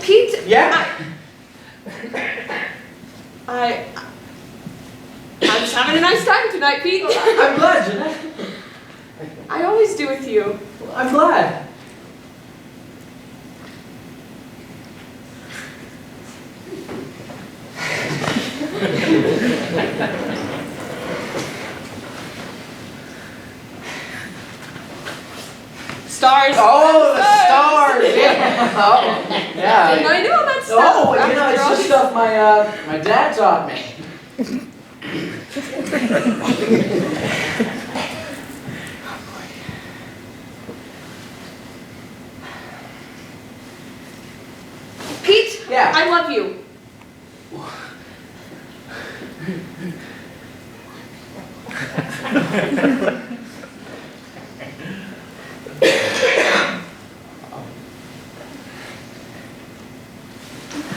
Pete? Yeah? I'm just having a nice time tonight, Pete. I'm glad, Jeanette. I always do with you. I'm glad. Stars. Oh, the stars! Yeah. Oh, yeah. Didn't I know all that stuff? Oh, you know, it's just stuff my dad taught me. Pete, Yeah. I love you.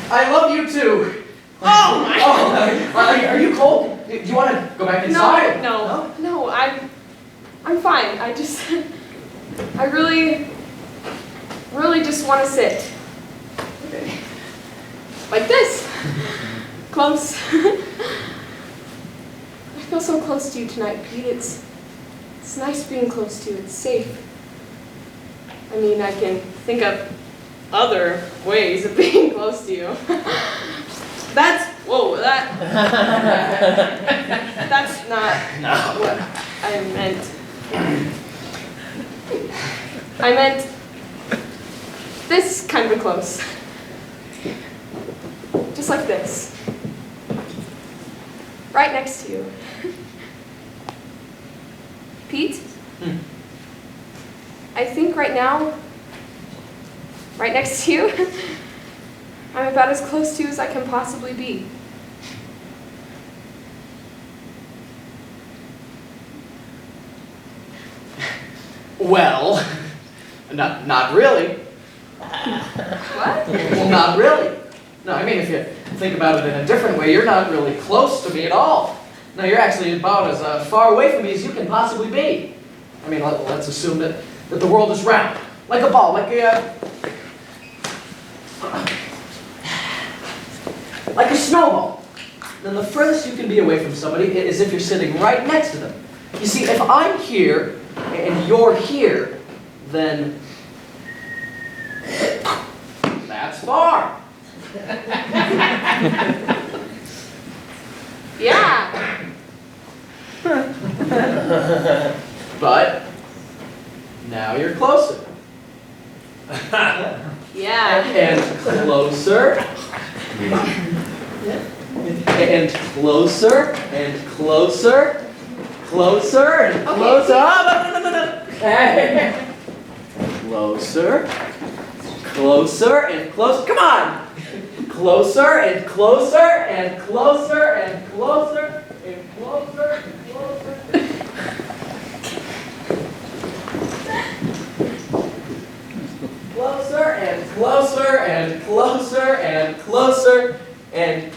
I love you too. Oh my God. Are you cold? Do you want to go back inside? No, I'm fine. I really just want to sit. Like this. Close. I feel so close to you tonight, Pete. It's nice being close to you. It's safe. I mean, I can think of other ways of being close to you. That's not what I meant. I meant this kind of close. Just like this. Right next to you. Pete? I think right now, right next to you, I'm about as close to you as I can possibly be. Well, not really. What? Well, not really. No, I mean, if you think about it in a different way, you're not really close to me at all. No, you're actually about as far away from me as you can possibly be. I mean, let's assume that the world is round, like a ball, like a snowball. Then the furthest you can be away from somebody is if you're sitting right next to them. You see, if I'm here and you're here, then that's far. Yeah. But now you're closer. Yeah. And closer. And closer. And closer. Closer and closer. Oh, no. Closer. Closer and closer. Come on. Closer and closer and closer and closer and closer and closer. Closer and closer and closer and closer and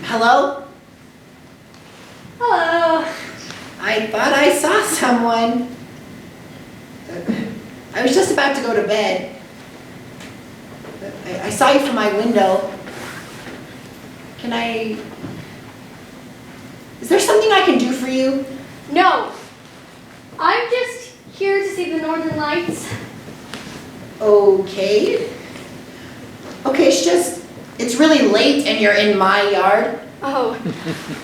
Hello? Hello. I thought I saw someone. I was just about to go to bed. I saw you from my window. Can I... Is there something I can do for you? No. I'm just here to see the Northern Lights. Okay. Okay, it's really late and you're in my yard. Oh,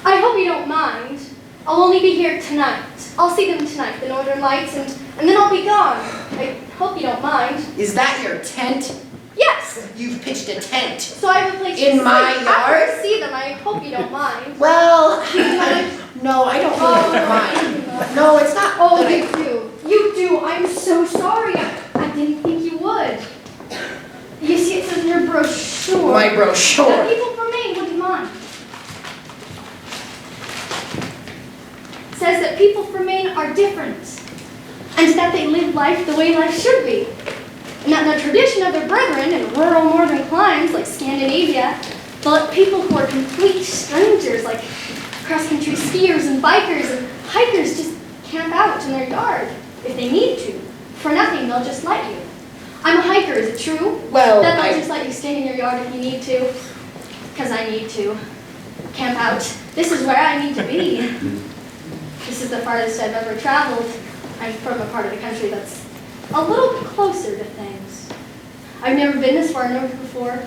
I hope you don't mind. I'll only be here tonight. I'll see them tonight, the Northern Lights, and then I'll be gone. I hope you don't mind. Is that your tent? Yes. You've pitched a tent. So I have a place In to my sleep. yard? After I see them, I hope you don't mind. Well, no, I don't really mind. No, it's not. Oh, that you do. You do. I'm so sorry. I didn't think you would. You see, it says in your brochure. My brochure. That people from Maine wouldn't mind. It says that people from Maine are different, and that they live life the way life should be. And that in the tradition of their brethren in rural northern climes like Scandinavia, they'll let people who are complete strangers like cross-country skiers and bikers and hikers just camp out in their yard if they need to. For nothing, they'll just let you. I'm a hiker, is it true? Well, That they'll just let you stay in your yard if you need to. Because I need to. Camp out. This is where I need to be. This is the farthest I've ever traveled. I'm from a part of the country that's a little closer to things. I've never been this far north before.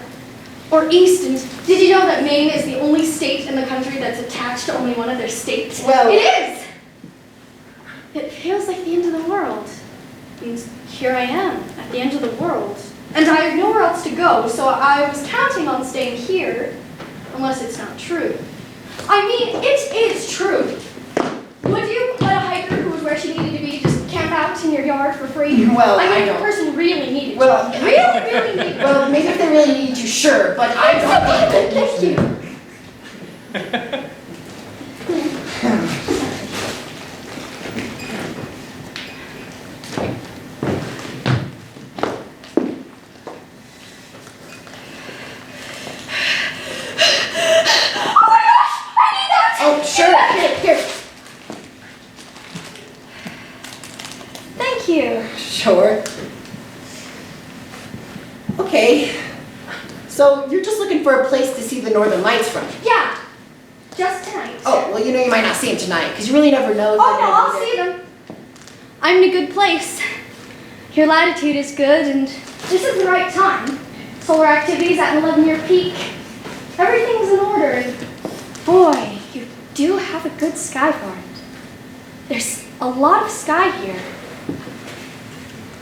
Or east, and did you know that Maine is the only state in the country that's attached to only one of their states? Well, it is! It feels like the end of the world. And here I am, at the end of the world. And I have nowhere else to go, so I was counting on staying here, unless it's not true. I mean, it is true. Would you let a hiker who was where she needed to be just camp out in your yard for free? Well, I mean, I if the don't. person really needed Well, to. Really needed to. Well, maybe if they really need you, sure, but I don't think that Thank you. Oh, sure. Here. Thank you. Sure. Okay. So you're just looking for a place to see the Northern Lights from? Yeah, just tonight. Oh, well, you know you might not see them tonight, because you really never know. If Oh, they're no, gonna I'll be see there. them. I'm in a good place. Your latitude is good, and this is the right time. Solar activity's at an 11-year peak. Everything's in order, and boy, you do have a good sky for it. There's a lot of sky here.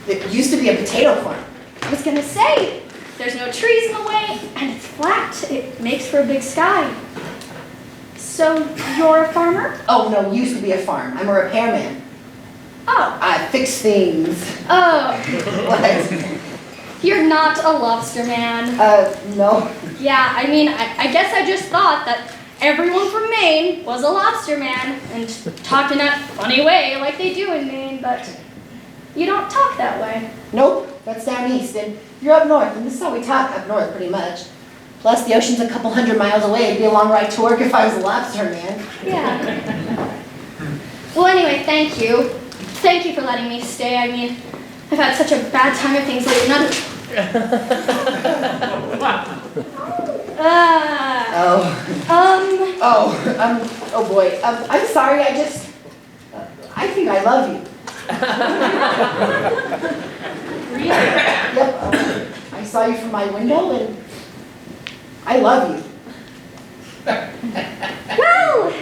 It used to be a potato farm. I was gonna say, there's no trees in the way, and it's flat. It makes for a big sky. So, you're a farmer? Oh, no, used to be a farm. I'm a repairman. Oh. I fix things. Oh, What? you're not a lobster man. No. Yeah, I mean, I guess I just thought that everyone from Maine was a lobster man and talked in that funny way like they do in Maine, but you don't talk that way. Nope, that's down east, and you're up north, and this is how we talk up north pretty much. Plus, the ocean's a couple hundred miles away. It'd be a long ride to work if I was a lobster man. Yeah. Well, anyway, thank you. Thank you for letting me stay. I mean, I've had such a bad time of things lately. Oh boy. I'm sorry, I think I love you. Really? Yep, I saw you from my window and I love you. Well,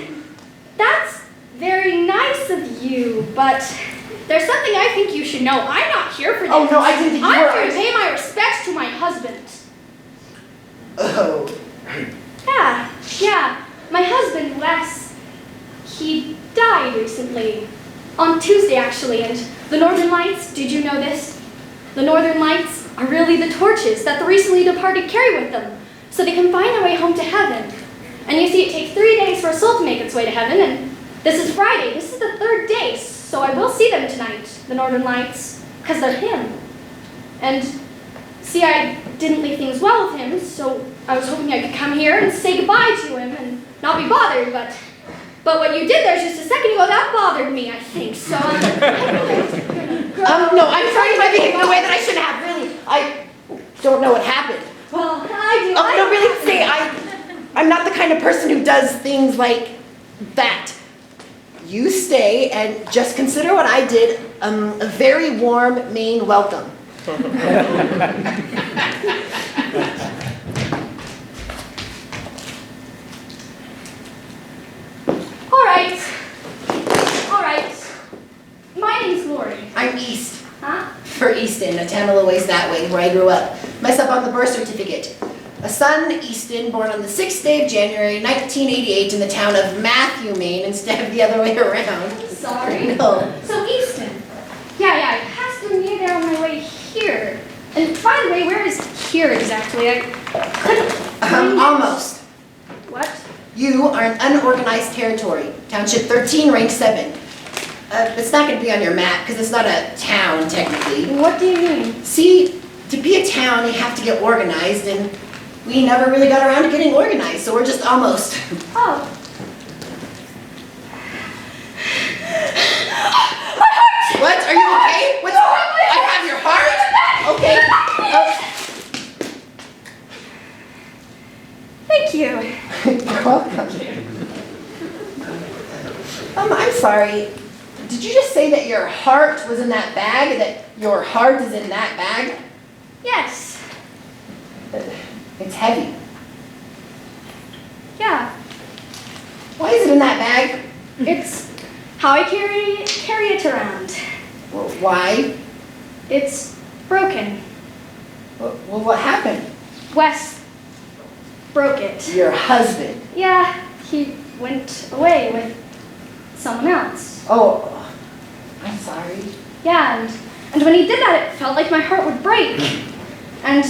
that's very nice of you, but there's something I think you should know. I'm not here for this. Oh no, I didn't think you I'm were. here to pay my respects to my husband. Oh. Yeah. My husband, Wes, he died recently. On Tuesday, actually, and the Northern Lights, did you know this? The Northern Lights are really the torches that the recently departed carry with them, so they can find their way home to heaven. And you see, it takes 3 days for a soul to make its way to heaven, and this is Friday. This is the 3rd day, so I will see them tonight, the Northern Lights, because they're him. And see, I didn't leave things well with him, so I was hoping I could come here and say goodbye to him, and not be bothered, but what you did there just a second ago, that bothered me, I think. So, No, I'm sorry if I behaved in a way that I shouldn't have, really. I don't know what happened. well, I do. Oh, no, really, say, I'm not the kind of person who does things like that. You stay and just consider what I did a very warm Maine welcome. All right. My name's Lori. I'm East. Huh? For Easton, a town a little ways that way, where I grew up. Mess up on the birth certificate. A son, Easton, born on the 6th day of January, 1988, in the town of Matthew, Maine, instead of the other way around. Sorry. No. So Easton. Yeah, I passed through near there on my way here. And by the way, where is here exactly? I couldn't find it. Almost. What? You are an unorganized territory. Township 13, rank 7. It's not going to be on your map, because it's not a town, technically. What do you mean? See, to be a town, you have to get organized, and we never really got around to getting organized, so we're just almost. Oh. What? Are you okay? What's I have your heart? Okay. Thank you. You're welcome. I'm sorry. Did you just say that your heart was in that bag? That your heart is in that bag? Yes. It's heavy. Yeah. Why is it in that bag? It's how I carry it around. Well, why? It's broken. Well, what happened? Wes broke it. Your husband. Yeah, he went away with someone else. Oh, I'm sorry. Yeah, and when he did that, it felt like my heart would break. And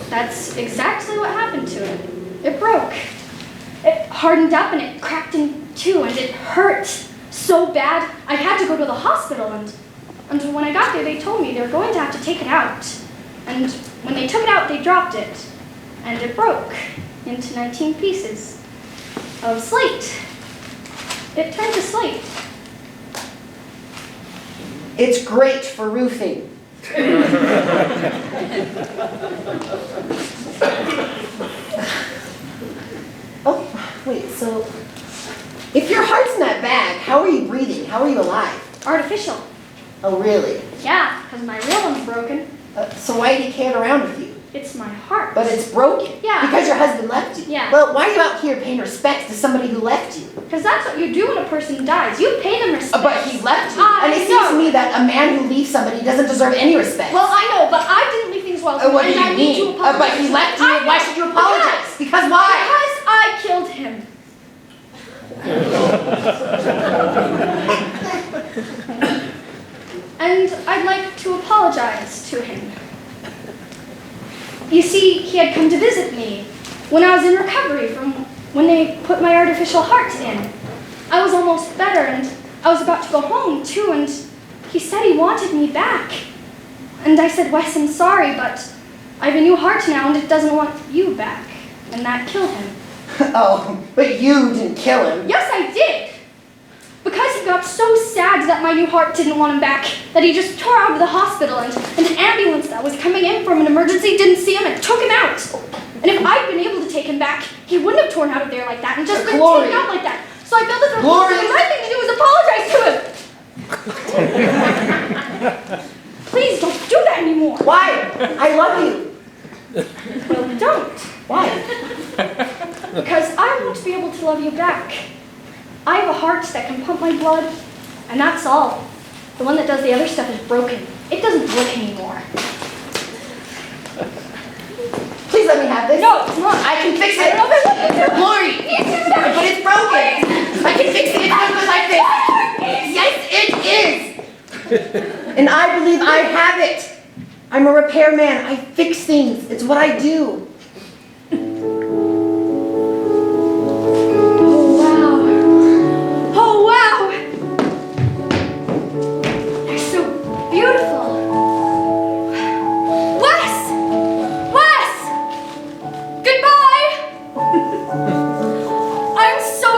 that's exactly what happened to it. It broke. It hardened up and it cracked in two, and it hurt so bad I had to go to the hospital. And when I got there, they told me they were going to have to take it out. And when they took it out, they dropped it. And it broke into 19 pieces of slate. It turned to slate. It's great for roofing. Oh, wait, so if your heart's in that bag, how are you breathing? How are you alive? Artificial. Oh, really? Yeah, because my real one's broken. So why did he carry it around with you? It's my heart. But it's broken. Yeah. Because your husband left you. Yeah. Well, why are you out here paying respects to somebody who left you? Because that's what you do when a person dies. You pay them respect. But he left you. I And it seems know. to me that a man who leaves somebody doesn't deserve any respect. Well, I know, but I didn't leave things well. What do and you I need to mean? apologize. But he left you. I know. Why should you apologize? Because why? Because I killed him. And I'd like to apologize to him. You see, he had come to visit me when I was in recovery from when they put my artificial heart in. I was almost better, and I was about to go home, too, and he said he wanted me back. And I said, Wes, I'm sorry, but I have a new heart now, and it doesn't want you back. And that killed him. Oh, but you didn't kill him. Yes, I did. Because he got so sad that my new heart didn't want him back, that he just tore out of the hospital, and an ambulance that was coming in from an emergency didn't see him and took him out. And if I'd been able to take him back, he wouldn't have torn out of there like that and just been Glory. taken out like that. So I felt that the Glory. right thing to do was apologize to him. Please don't do that anymore. Why? I love you. Well, don't. Why? Because I want to be able to love you back. I have a heart that can pump my blood, and that's all. The one that does the other stuff is broken. It doesn't work anymore. Please let me have this. No, it's not. I can fix I it. don't know if it's what you do. Glory. But it's broken. I can fix it. It's not good like this. Yes, it is. And I believe I have it. I'm a repairman. I fix things. It's what I do. Oh, wow. They're so beautiful. Wes! Wes! Goodbye! I'm so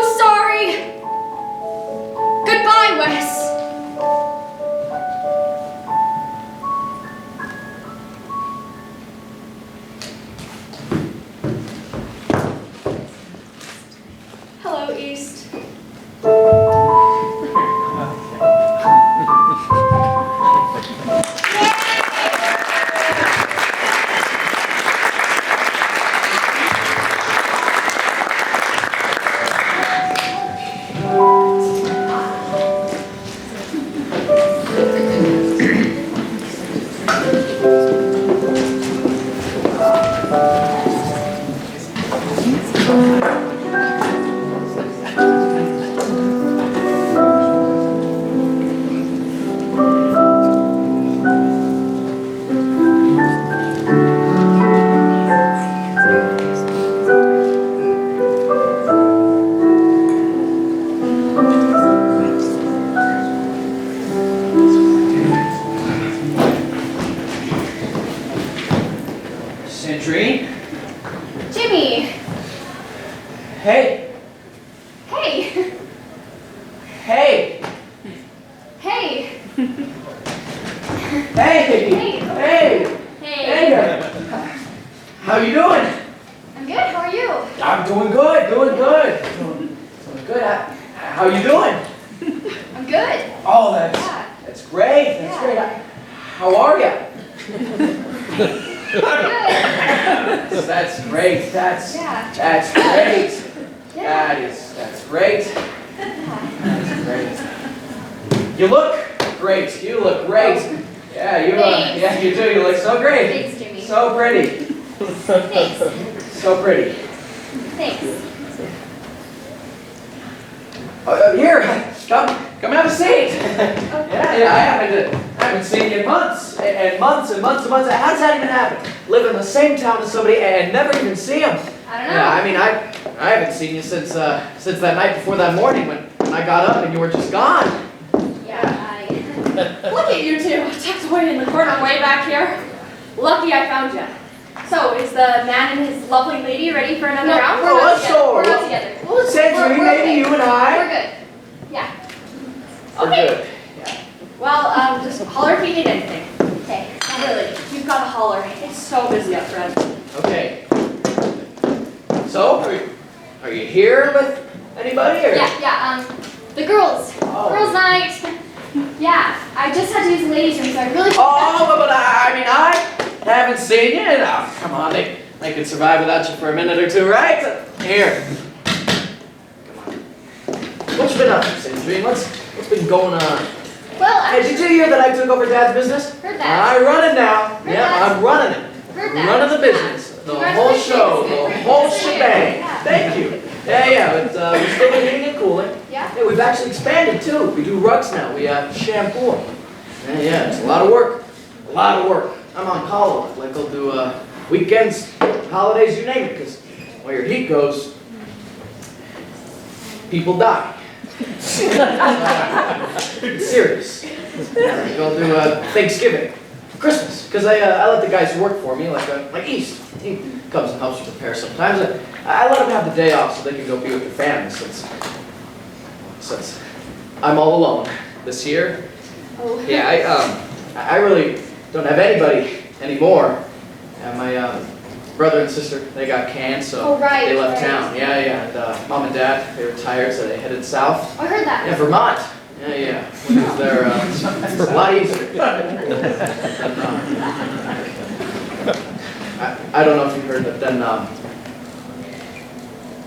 Sandrine? Jimmy! Hey! Hey! Hey! Hey! Hey! Hey! Hey! Hey! Hey! How you doing? I'm good, how are you? I'm doing good, doing good. How you doing? I'm good. Oh, Yeah. that's great. That's Yeah. great. How are you? Good. That's great. That's Yeah. great. Yeah. That's great. That's great. You look great. You look great. Yeah, Thanks. yeah, you do. You look so great. Thanks, Jimmy. So pretty. Thanks. So pretty. Thanks. Here, come have a seat. Yeah, I haven't seen you in months, and months and months and months. How does that even happen? Live in the same town as somebody and never even see them. I don't know. Yeah, I mean, I haven't seen you since that night before that morning when I got up and you were just gone. Yeah, Look at you two, tucked away in the corner way back here. Lucky I found you. So, is the man and his lovely lady ready for another round? Oh, not let's together. go. We're not together. Well, Sandrine, We're maybe okay. you and We're I. good. Yeah. We're Okay. good. Yeah. Well, just holler if you need anything. Okay. Really, you've got to holler. It's so busy up front. Okay. So, are you here with anybody or? Yeah, the girls. Oh. Girls' night. Yeah, I just had to use the ladies' room, so I really. Oh, but I haven't seen you. And, oh, come on, they could survive without you for a minute or two, right? Here. Come on. What you been up to, Sandrine? What's been going on? Well, Hey, did you hear that I took over Dad's business? Heard that. I run it now. Heard Yeah, that. I'm running it. Heard that. Running the business. The whole Congratulations. show, the whole shebang. Yeah. Thank you. Yeah, but we're still heating and cooling. Yeah. Yeah, we've actually expanded too. We do rugs now. We shampoo them. Yeah, it's a lot of work. A lot of work. I'm on call. Like I'll do weekends, holidays, you name it. Because where your heat goes, people die. It's serious. I'll do Thanksgiving, Christmas. Because I let the guys who work for me, like East. He comes and helps me prepare sometimes. I let them have the day off so they can go be with their families since I'm all alone this year. Oh. Yeah, I really don't have anybody anymore. My brother and sister, they got canned, so Oh, right, they left right. town. Yeah, and Mom and Dad, they retired, so they headed south. I heard that. Yeah, Vermont. Yeah. They're it's a lot easier. I don't know if you heard, but then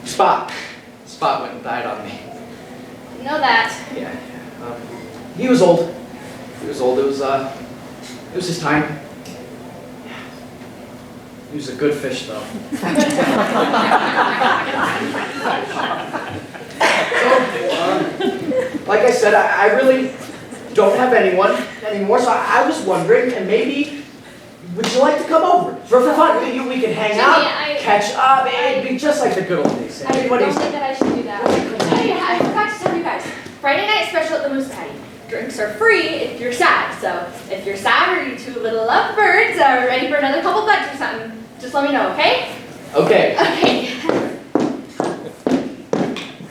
Spot went and died on me. Know that. Yeah. He was old. He was old. It was his time. He was a good fish, though. Like I said, I really don't have anyone anymore, so I was wondering, and maybe, would you like to come over? For fun, we could hang Jimmy, out, catch up, it'd be just like the good old days. I What do you don't think that I should do that. Hey, I forgot to tell you guys. Friday night special at the Moose Patty. Drinks are free if you're sad. So if you're sad or you two little lovebirds are ready for another couple bucks or something, just let me know, okay? Okay. Okay.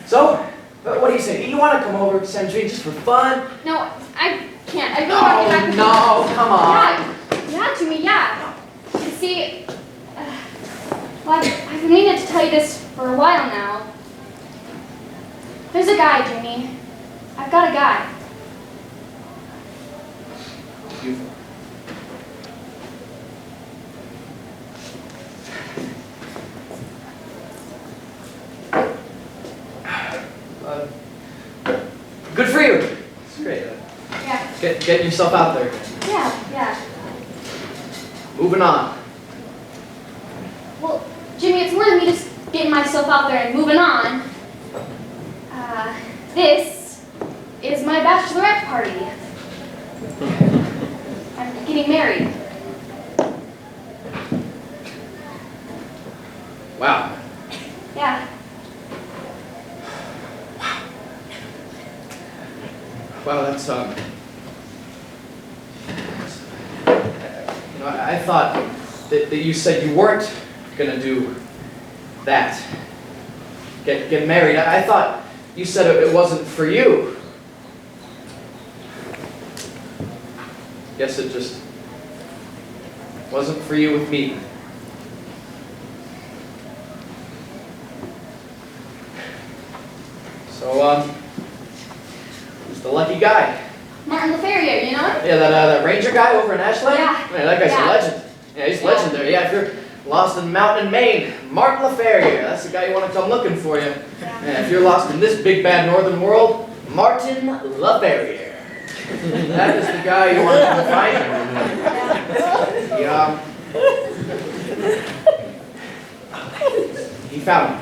So, what do you say? You want to come over to Sandrine just for fun? No, I can't. I really want to get back with you. No, come on. Yeah, Jimmy, yeah. You see, well, I've been meaning to tell you this for a while now. There's a guy, Jimmy. I've got a guy. Good for you. It's great. Yeah, Getting yourself out there. yeah. Moving on. Well, Jimmy, it's more than me just getting myself out there and moving on. This is my bachelorette party. I'm getting married. Wow. Yeah. Wow, that's you know, I thought that you said you weren't gonna do that. Get married. I thought you said it wasn't for you. Guess it just wasn't for you with me. So, who's the lucky guy? Martin LaFerriere, you know him? Yeah, that ranger guy over in Ashland? Yeah. Man, that guy's a legend. Yeah, he's legendary. Yeah, if you're lost in the mountain in Maine, Martin LaFerriere, that's the guy you want to come looking for you. Yeah, if you're lost in this big bad northern world, Martin LaFerriere. That is the guy you want to come find. He found me.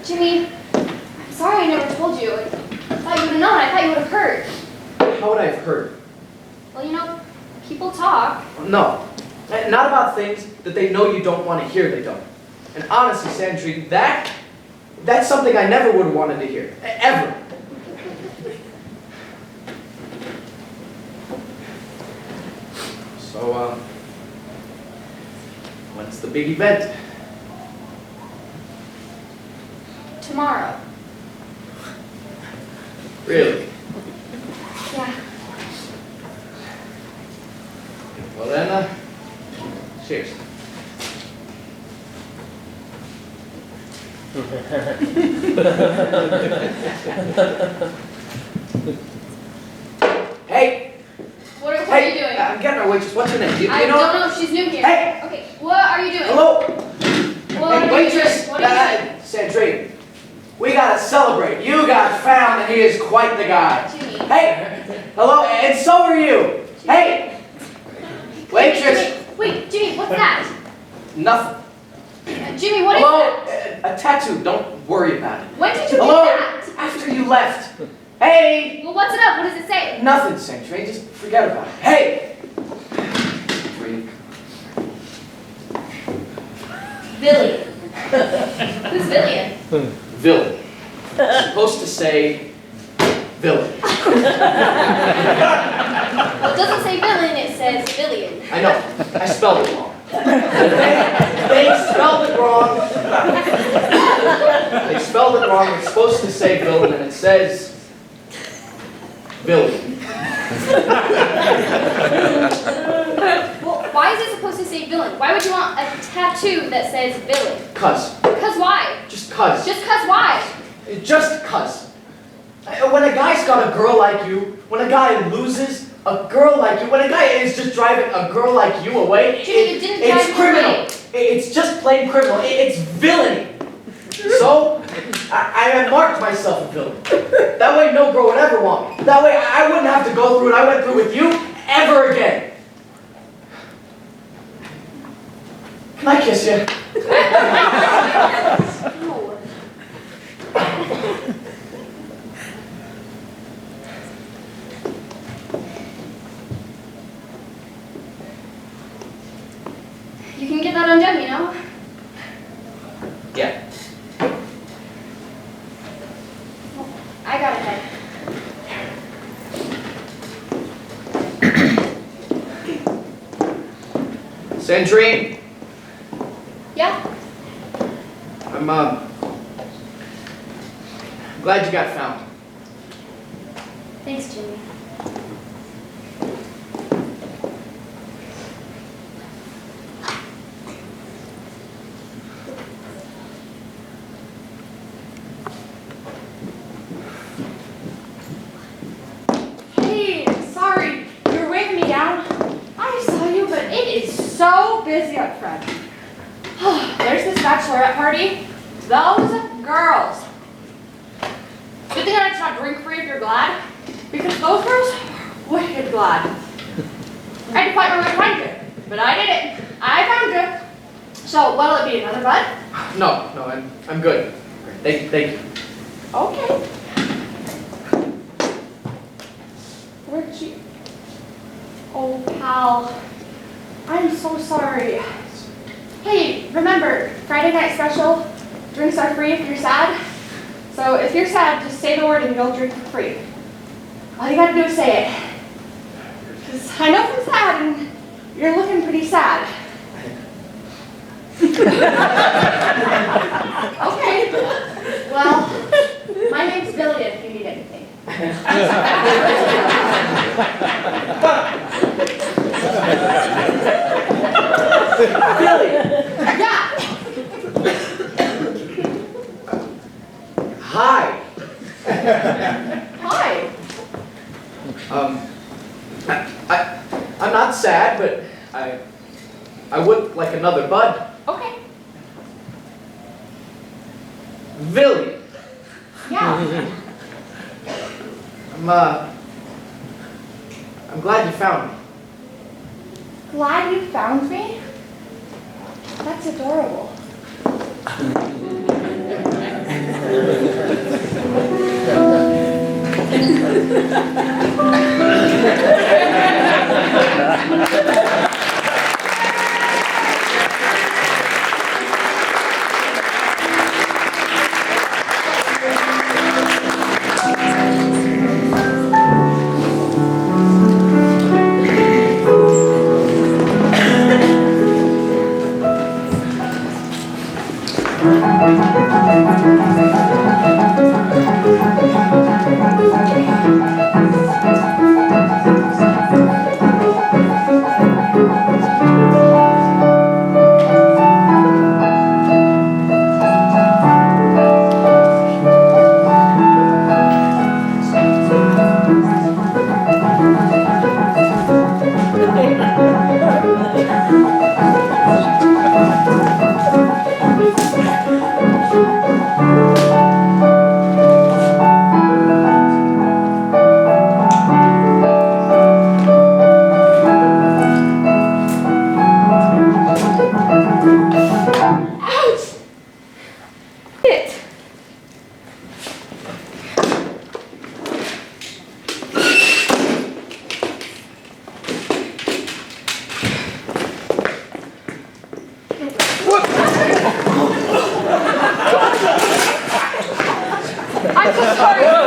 Jimmy, I'm sorry I never told you. I thought you would have known. I thought you would have heard. How would I have heard? Well, you know, people talk. No, not about things that they know you don't want to hear, they don't. And honestly, Sandrine, that's something I never would have wanted to hear, ever. So, when's the big event? Tomorrow. Really? Yeah. Well then, cheers. Hey! What are Hey, you doing? I'm getting our waitress. What's her name? Do you I know? don't know if she's new here. Hey! Okay, what are you doing? Hello? What Hey, are waitress! you doing? What are you doing? Sandrine, we gotta celebrate. You got found and he is quite the guy. Jimmy. Hey! Hello, and so are you. Hey! Waitress! Wait, Jimmy, what's that? Nothing. Jimmy, what is Hello? that? A tattoo. Don't worry about it. When did you Hello? get that? After you left. Hey! Well, what's it up? What does it say? Nothing, Sandrine. Just forget about it. Hey! Sandrine. Billy. Who's Billy? Villain. It's supposed to say villain. Well, it doesn't say villain, it says billion. I know. I spelled it wrong. They spelled it wrong. They spelled it wrong. It's supposed to say villain, and it says villain. Well, why is it supposed to say villain? Why would you want a tattoo that says villain? Cuz. Cause why? Just cuz. Just cause why? Just cuz. When a guy's got a girl like you, when a guy loses a girl like you, when a guy is just driving a girl like you away, Jimmy, you didn't drive it's me criminal. away. It's just plain criminal. It's villainy. So, I marked myself a villain. That way no girl would ever want me. That way I wouldn't have to go through what I went through with you ever again. Can I kiss you? No. You can get that undone, you know? Yeah. I got it. Sandrine, Yeah? I'm glad you got found. Thanks, Jimmy. Hey, sorry, you were waving me down. I saw you, but it is so busy up front. There's this bachelorette party. Those girls. Good thing it's not drink free if you're glad, because those girls are wicked glad. I had to fight my way to find you, but I did it. I found you. So, what'll it be, another bud? No, I'm good. Thank you. Okay. Where'd she? Oh, pal. I'm so sorry. Hey, remember, Friday night special, drinks are free if you're sad. So if you're sad, just say the word and you'll drink for free. All you gotta do is say it. Because I know if I'm sad and You're looking pretty sad. Okay. Well, my name's Billy if you need anything. Billy! Yeah. Hi! Hi. I'm not sad, but I would like another bud. Okay. Billy! Yeah. I'm glad you found me. Glad you found me? That's adorable.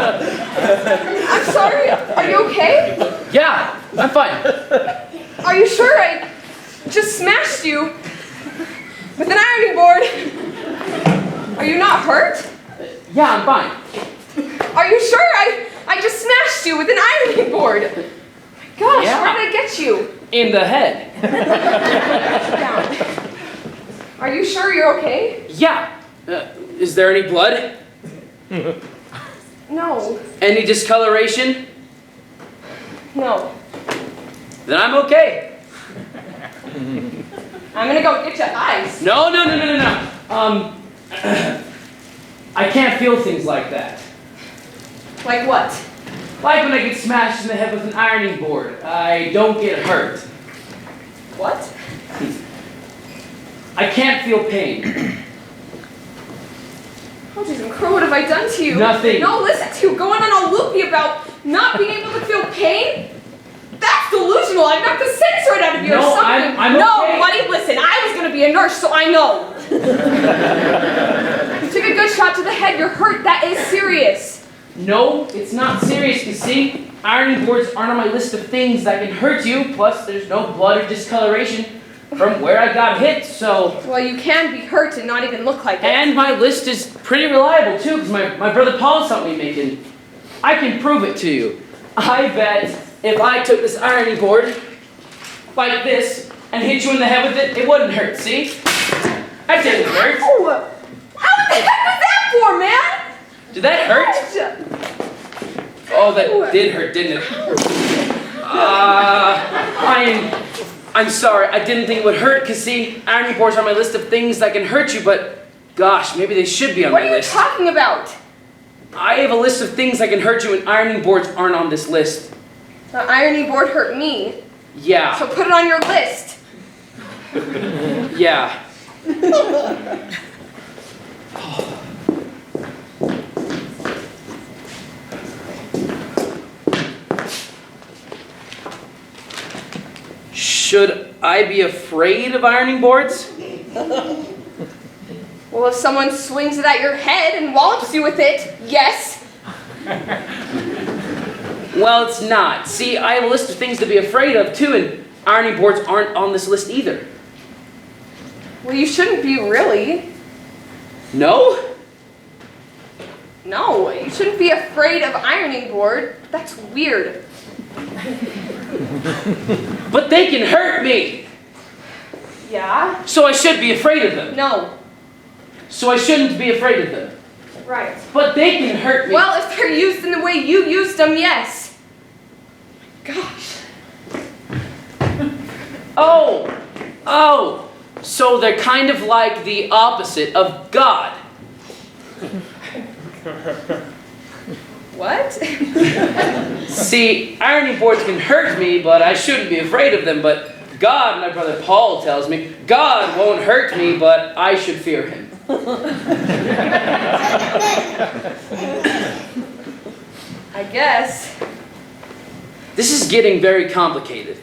I'm sorry. Are you okay? Yeah, I'm fine. Are you sure? I just smashed you with an ironing board. Are you not hurt? Yeah, I'm fine. Are you sure? I just smashed you with an ironing board. My gosh, Yeah. where did I get you? In the head. Down. Are you sure you're okay? Yeah. Is there any blood? No. Any discoloration? No. Then I'm okay. I'm gonna go get you ice. No. I can't feel things like that. Like what? Like when I get smashed in the head with an ironing board. I don't get hurt. What? I can't feel pain. Oh, jeez, Crow, what have I done to you? Nothing. No, listen to you going on all loopy about not being able to feel pain? That's delusional. I knocked the sense right out of you or No, something. I'm no, okay. buddy, listen, I was going to be a nurse, so I know. You took a good shot to the head. You're hurt. That is serious. No, it's not serious, you see. Ironing boards aren't on my list of things that can hurt you, plus there's no blood or discoloration from where I got hit, so... Well, you can be hurt and not even look like it. And my list is pretty reliable, too, because my brother Paul saw me making. I can prove it to you. I bet if I took this ironing board, like this, and hit you in the head with it, it wouldn't hurt, see? That didn't hurt. Oh, how the heck was that for, man? Did that hurt? Oh, that did hurt, didn't it? I'm sorry, I didn't think it would hurt, because see, ironing boards are on my list of things that can hurt you, but gosh, maybe they should be on What my are you list. talking about? I have a list of things that can hurt you, and ironing boards aren't on this list. The ironing board hurt me, Yeah, so put it on your list. yeah. Should I be afraid of ironing boards? Well, if someone swings it at your head and wallops you with it, yes. Well, it's not. See, I have a list of things to be afraid of, too, and ironing boards aren't on this list either. Well, you shouldn't be really. No? No, you shouldn't be afraid of ironing board. That's weird. But they can hurt me. Yeah? So I should be afraid of them. No. So I shouldn't be afraid of them. Right. But they can hurt me. Well, if they're used in the way you used them, yes. Gosh. Oh. So they're kind of like the opposite of God. What? See, ironing boards can hurt me, but I shouldn't be afraid of them. But God, my brother Paul tells me, God won't hurt me, but I should fear him. I guess. This is getting very complicated.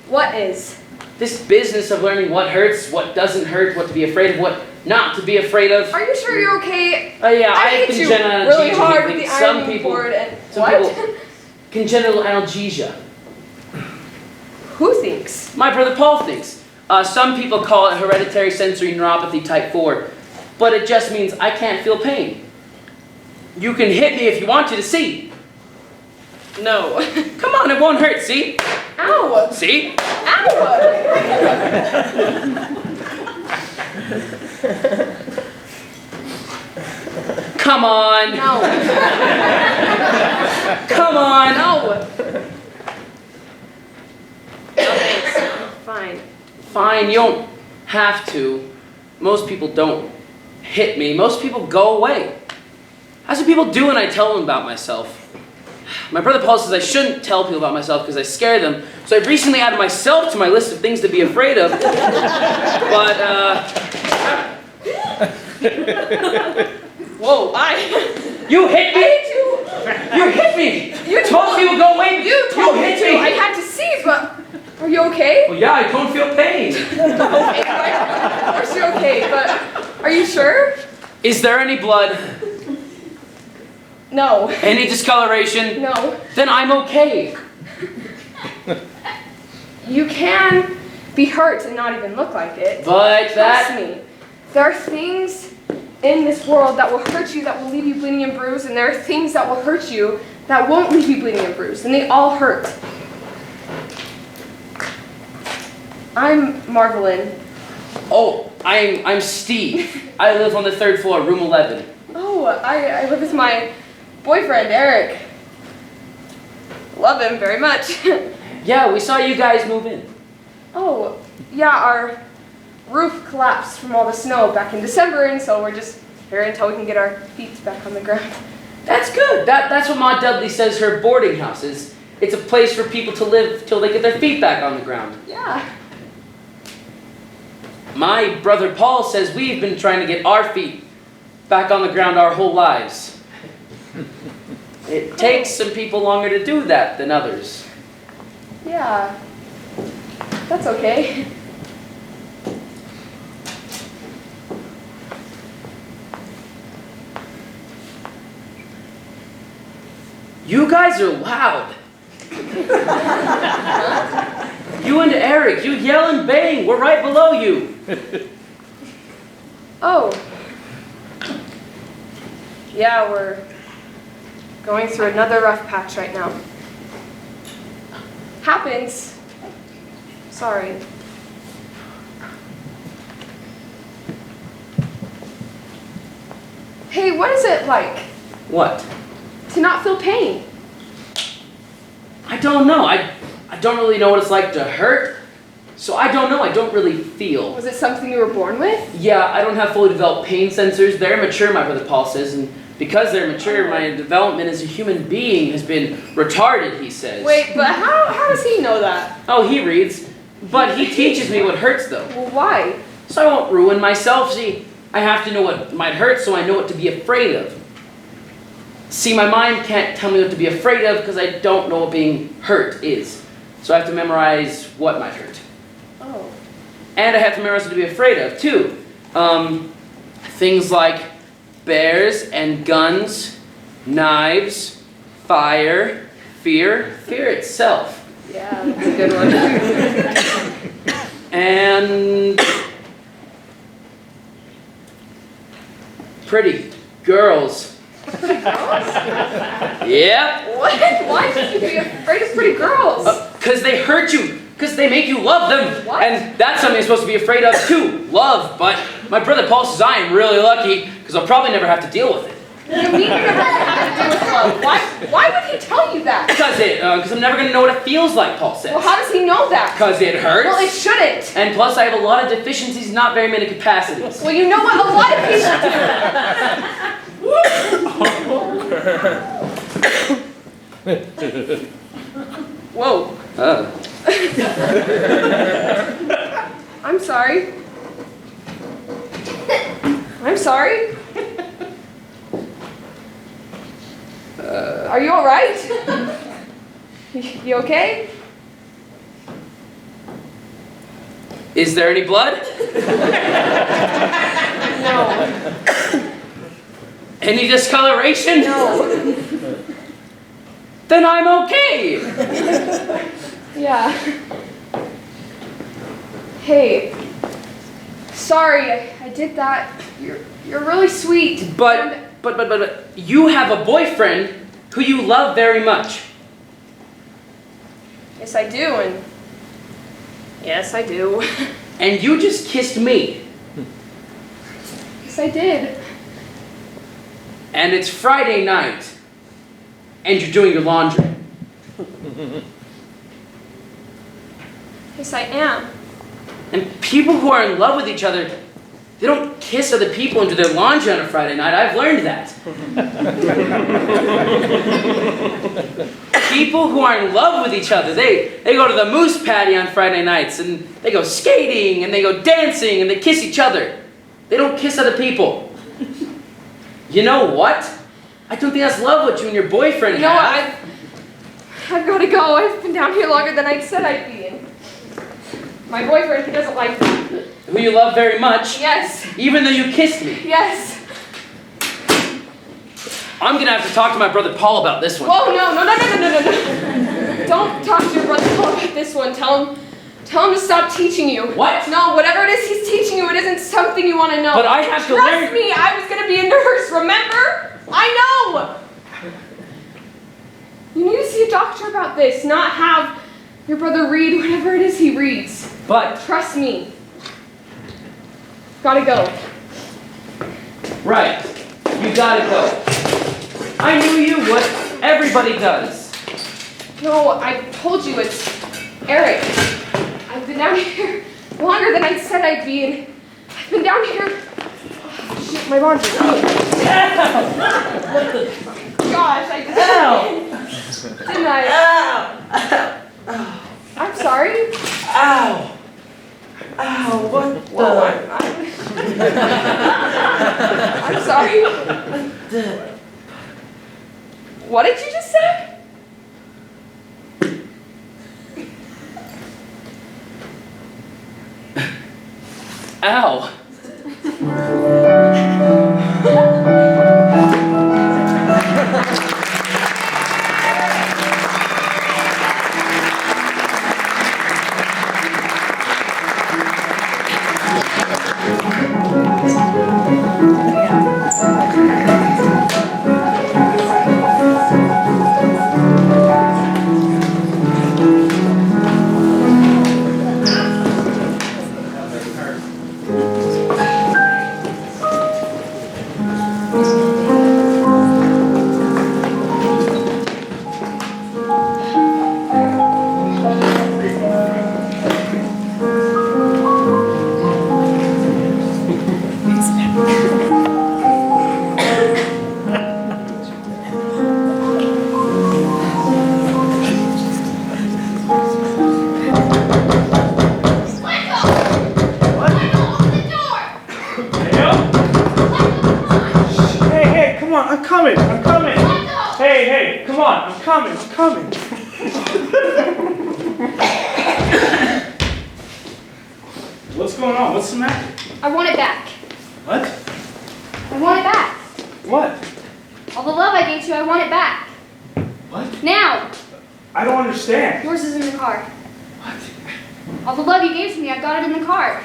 What is? This business of learning what hurts, what doesn't hurt, what to be afraid of, what not to be afraid of. Are you sure you're okay? Yeah, I have hit you congenital really analgesia. hard with the Some ironing people, board and some what? people, congenital analgesia. Who thinks? My brother Paul thinks. Some people call it hereditary sensory neuropathy type 4, but it just means I can't feel pain. You can hit me if you want to see. No. Come on, it won't hurt, see? Ow! See? Ow! Come on. No. Come on. No. No thanks. Fine. Fine, you don't have to. Most people don't hit me. Most people go away. That's what people do when I tell them about myself. My brother Paul says I shouldn't tell people about myself because I scare them. So I've recently added myself to my list of things to be afraid of. But, Whoa, you hit me? I hit you. You hit me! You Most people go away. You told me hit to. me. I had to see, but are you okay? Well, yeah, I don't feel pain. Okay, of course you're okay, but are you sure? Is there any blood? No. Any discoloration? No. Then I'm okay. You can be hurt and not even look like it. But Trust me. There are things in this world that will hurt you, that will leave you bleeding and bruised, and there are things that will hurt you that won't leave you bleeding and bruised, and they all hurt. I'm Marvelyn. Oh, I'm Steve. I live on the 3rd floor, room 11. Oh, I live with my boyfriend, Eric. Love him very much. Yeah, we saw you guys move in. Oh, yeah, our roof collapsed from all the snow back in December, and so we're just here until we can get our feet back on the ground. That's good. That's what Ma Dudley says her boarding house is. It's a place for people to live till they get their feet back on the ground. Yeah. My brother Paul says we've been trying to get our feet back on the ground our whole lives. It takes some people longer to do that than others. Yeah. That's okay. You guys are loud. You and Eric, you yell and bang. We're right below you. Oh. Yeah, we're going through another rough patch right now. Happens. Sorry. Hey, what is it like What? to not feel pain? I don't know. I don't really know what it's like to hurt. So I don't know. I don't really feel. Was it something you were born with? Yeah, I don't have fully developed pain sensors. They're mature, my brother Paul says, and because they're mature, my development as a human being has been retarded, he says. Wait, but how does he know that? Oh, he reads. But he teaches me what hurts, though. Well, why? So I won't ruin myself. See, I have to know what might hurt so I know what to be afraid of. See, my mind can't tell me what to be afraid of because I don't know what being hurt is. So I have to memorize what might hurt. Oh. And I have to memorize what to be afraid of, too. Things like bears and guns, knives, fire, fear itself. Yeah, that's a good one. and pretty girls. Pretty girls? Yep. What? Why should you be afraid of pretty girls? Because they hurt you. Because they make you love them. What? And that's something you're supposed to be afraid of too. Love. But my brother Paul says I am really lucky because I'll probably never have to deal with it. You mean you never have to do with love? Why would he tell you that? Because I'm never going to know what it feels like, Paul says. Well, how does he know that? Because it hurts. Well, it shouldn't. And plus I have a lot of deficiencies, not very many capacities. Well, you know what? A lot of people do. Whoa. I'm sorry. I'm sorry. Are you all right? You okay? Is there any blood? No. Any discoloration? No. Then I'm okay. Yeah. Hey. Sorry, I did that. You're really sweet. But you have a boyfriend who you love very much. Yes, I do, and yes, I do. And you just kissed me. Yes, I did. And it's Friday night. And you're doing your laundry. Yes, I am. And people who are in love with each other, they don't kiss other people and do their laundry on a Friday night. I've learned that. People who are in love with each other, they go to the moose patty on Friday nights, and they go skating, and they go dancing, and they kiss each other. They don't kiss other people. You know what? I don't think that's love what you and your boyfriend You know have. what? I've got to go. I've been down here longer than I said I'd be. And my boyfriend, he doesn't like me. Who you love very much. Yes. Even though you kissed me. Yes. I'm gonna have to talk to my brother Paul about this one. Whoa, no. Don't talk to your brother Paul about this one. Tell him to stop teaching you. What? No, whatever it is he's teaching you, it isn't something you want to know. But I have to learn. Trust me, I was going to be a nurse, remember? I know. You need to see a doctor about this, not have your brother read whatever it is he reads. But, Trust me. Gotta go. right, you gotta go. I knew you would. Everybody does. No, I told you it's Eric. I've been down here longer than I said I'd be, and I've been down here. Oh, shit, my laundry. Gosh, I just didn't I? Ow! I'm sorry. Ow! Ow! What the? Whoa, I'm sorry. What did you just say? Ow. Hey, come on, I'm coming. What's going on? What's the matter? I want it back. What? I want it back. What? All the love I gave you, I want it back. What? Now! I don't understand. Yours is in the car. What? All the love you gave to me, I've got it in the car.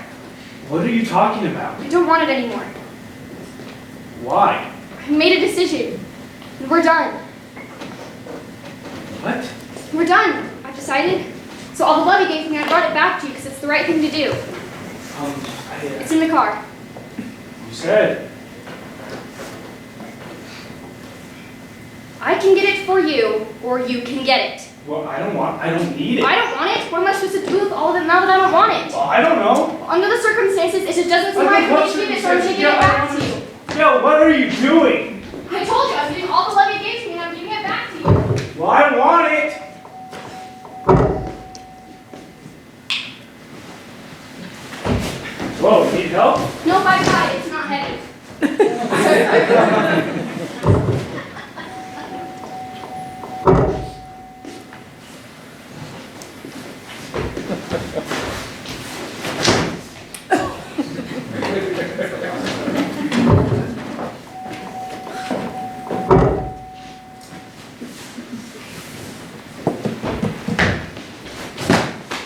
What are you talking about? I don't want it anymore. Why? I made a decision. And we're done. What? We're done. I've decided. So all the love you gave to me, I brought it back to you because it's the right thing to do. It's in the car. You said. I can get it for you, or you can get it. Well, I don't need it. I don't want it. What am I supposed to do with all of it now that I don't want it? Well, I don't know. Under the circumstances, it just doesn't seem right for me to give it, so I'm taking it back to you. Yo, what are you doing? I told you I was giving all the love you gave to me, and I'm giving it back to you. Well, I want it. Whoa, need help? No, I got it. It's not heavy.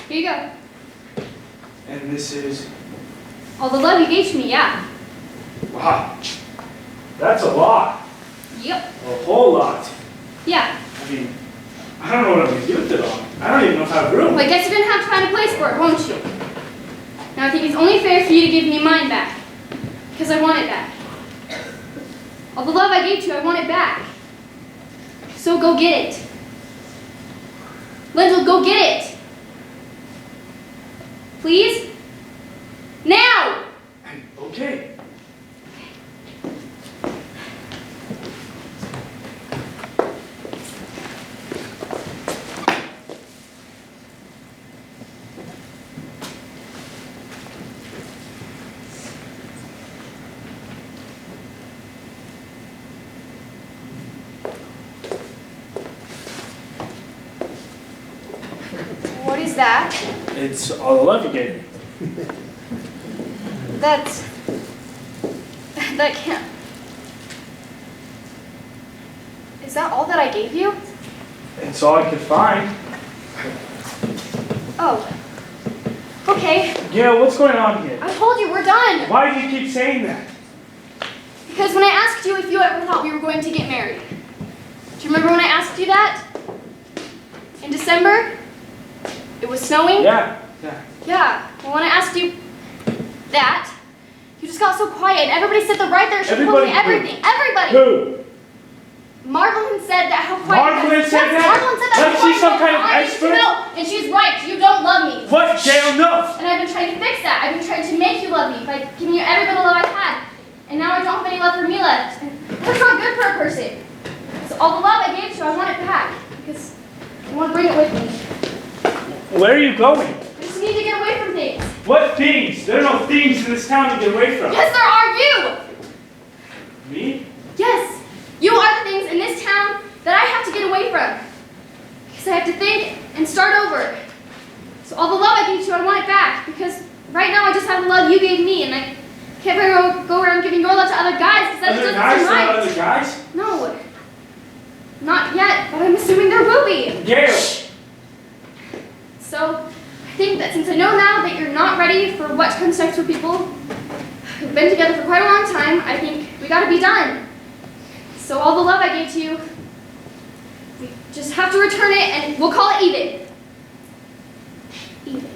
Here you go. And this is... All the love you gave to me, yeah. Wow. That's a lot. Yep. A whole lot. Yeah. I mean, I don't know what I'm going to do with it all. I don't even know if I have room. Well, I guess you didn't have to find a place for it, won't you? Now I think it's only fair for you to give me mine back. Because I want it back. All the love I gave to you, I want it back. So go get it. Lyndall, go get it. Please? Now! Okay. What is that? It's all the love you gave me. That can't... Is that all that I gave you? It's all I could find. Oh. Okay. Yeah, what's going on here? I told you, we're done. Why do you keep saying that? Because when I asked you if you ever thought we were going to get married, do you remember when I asked you that? In December? It was snowing? Yeah. Yeah. Well, when I asked you that, you just got so quiet and everybody said that right there. She told me Everybody who? everything. Everybody. Who? Marvelyn said that how quiet. Marvelyn said that? Marvelyn said that. Like how she's quiet some kind of I need expert? to know. And she's right. You don't love me. What? Dale, no. And I've been trying to fix that. I've been trying to make you love me by giving you every bit of love I've had. And now I don't have any love for me left. And that's not good for a person. So all the love I gave to you, I want it back. Because I want to bring it with me. Where are you going? I just need to get away from things. What things? There are no things in this town to get away from. Yes, there are you! Me? Yes, you are the things in this town that I have to get away from. Because I have to think and start over. So all the love I gave to you, I want it back. Because right now I just have the love you gave me, and I can't go around giving your love to other guys because that Other just guys? doesn't seem Not right. other guys? No, not yet, but I'm assuming there will be. Gail! So I think that since I know now that you're not ready for what comes next with people who've been together for quite a long time, I think we gotta be done. So all the love I gave to you, we just have to return it and we'll call it even. Even.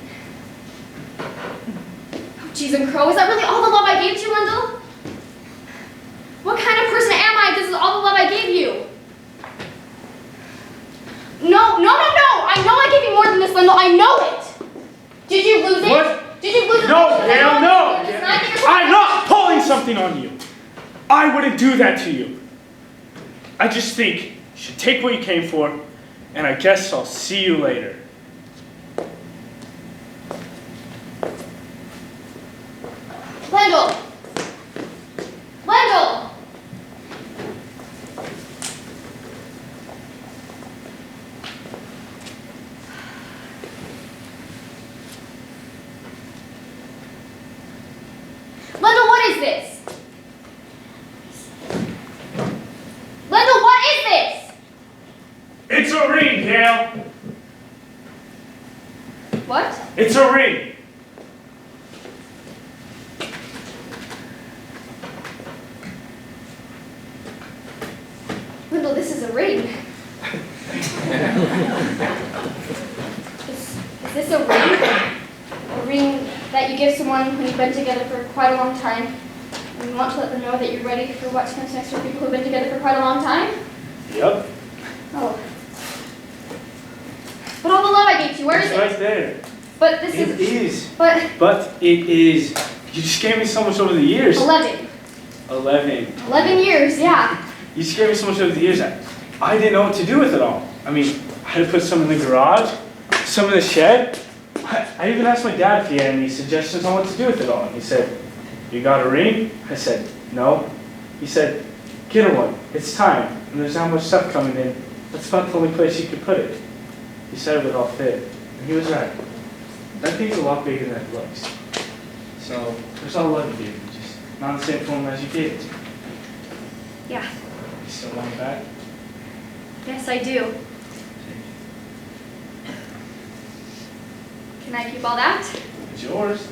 Oh, jeez and crow, is that really all the love I gave to you, Wendell? What kind of person am I if this is all the love I gave you? No. I know I gave you more than this, Wendell. I know it. Did you lose it? What? Did you lose it? No, Because I Gail, know no! it. It's not that you're I'm not pulling something on you. I wouldn't do that to you. I just think you should take what you came for, and I guess I'll see you later. Wendell! Wendell! Wendell, what is this? Wendell, what is this? It's a ring, Gail. What? It's a ring. Wendell, this is a ring. Is this a ring? A ring that you give someone when you've been together for quite a long time, and you want to let them know that you're ready for what comes next for people who've been together for quite a long time? Yep. Oh. But all the love I gave you, where is It's it? right there. But this It is. But But it is. You just gave me so much over the years. 11. 11. 11 years, yeah. You just gave me so much over the years. I didn't know what to do with it all. I mean, I had to put some in the garage, some in the shed. I even asked my dad if he had any suggestions on what to do with it all. And he said, "You got a ring?" I said, "No." He said, "Get her one. It's time. And there's not much stuff coming in. That's about the only place you could put it." He said it would all fit. And he was right. That thing's a lot bigger than it looks. So, there's all love you, just not in the same form as you gave it. Yeah. You still want it back? Yes, I do. Can I keep all that? It's yours.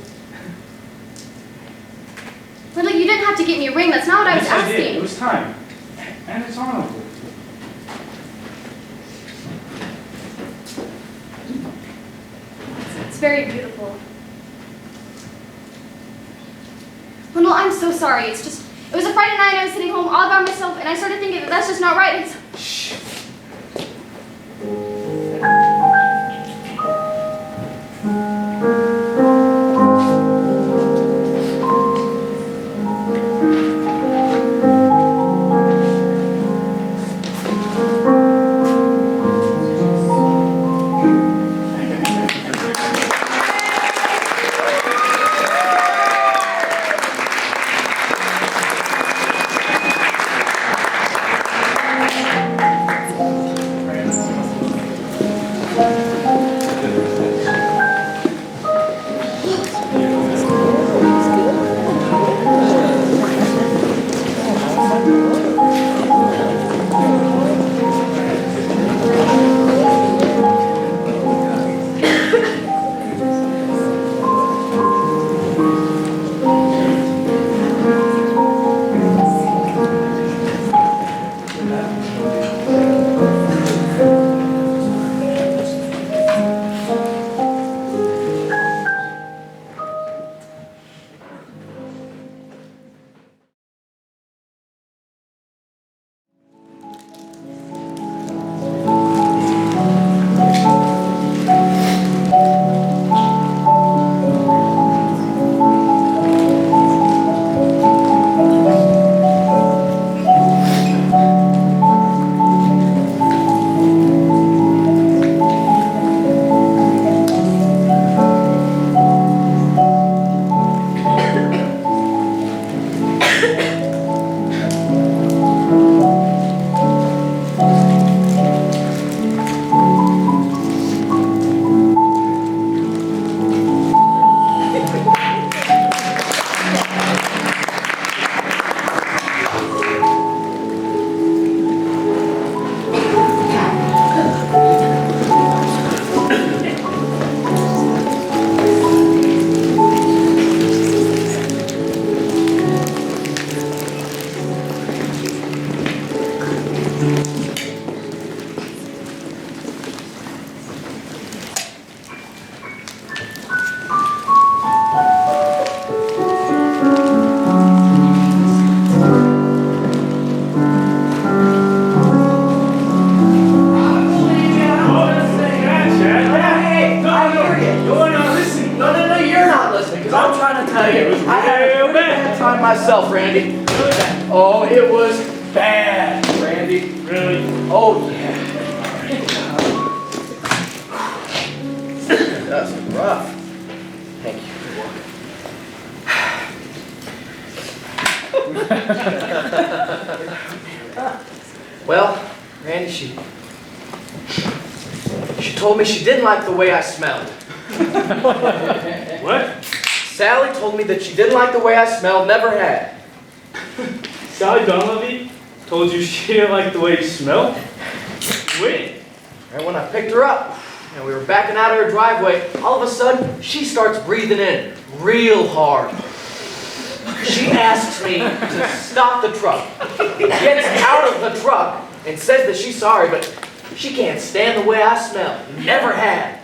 But look, you didn't have to get me a ring. That's not what I was Yes, I did. It asking. was time. And it's honorable. It's very beautiful. Well, no, I'm so sorry. It's just, it was a Friday night. I was sitting home all by myself, and I started thinking that that's just not right. It's, Shh. Myself, Randy. Oh, it was bad, Randy. Really? Oh, yeah. That's rough. Thank you. Well, Randy, she told me she didn't like the way I smelled. What? Sally told me that she didn't like the way I smelled, never had. Sally Dunleavy told you she didn't like the way you smell? When? And when I picked her up, And we were backing out of her driveway. All of a sudden, she starts breathing in real hard. She asks me to stop the truck. Gets out of the truck and says that she's sorry, but she can't stand the way I smell. Never had.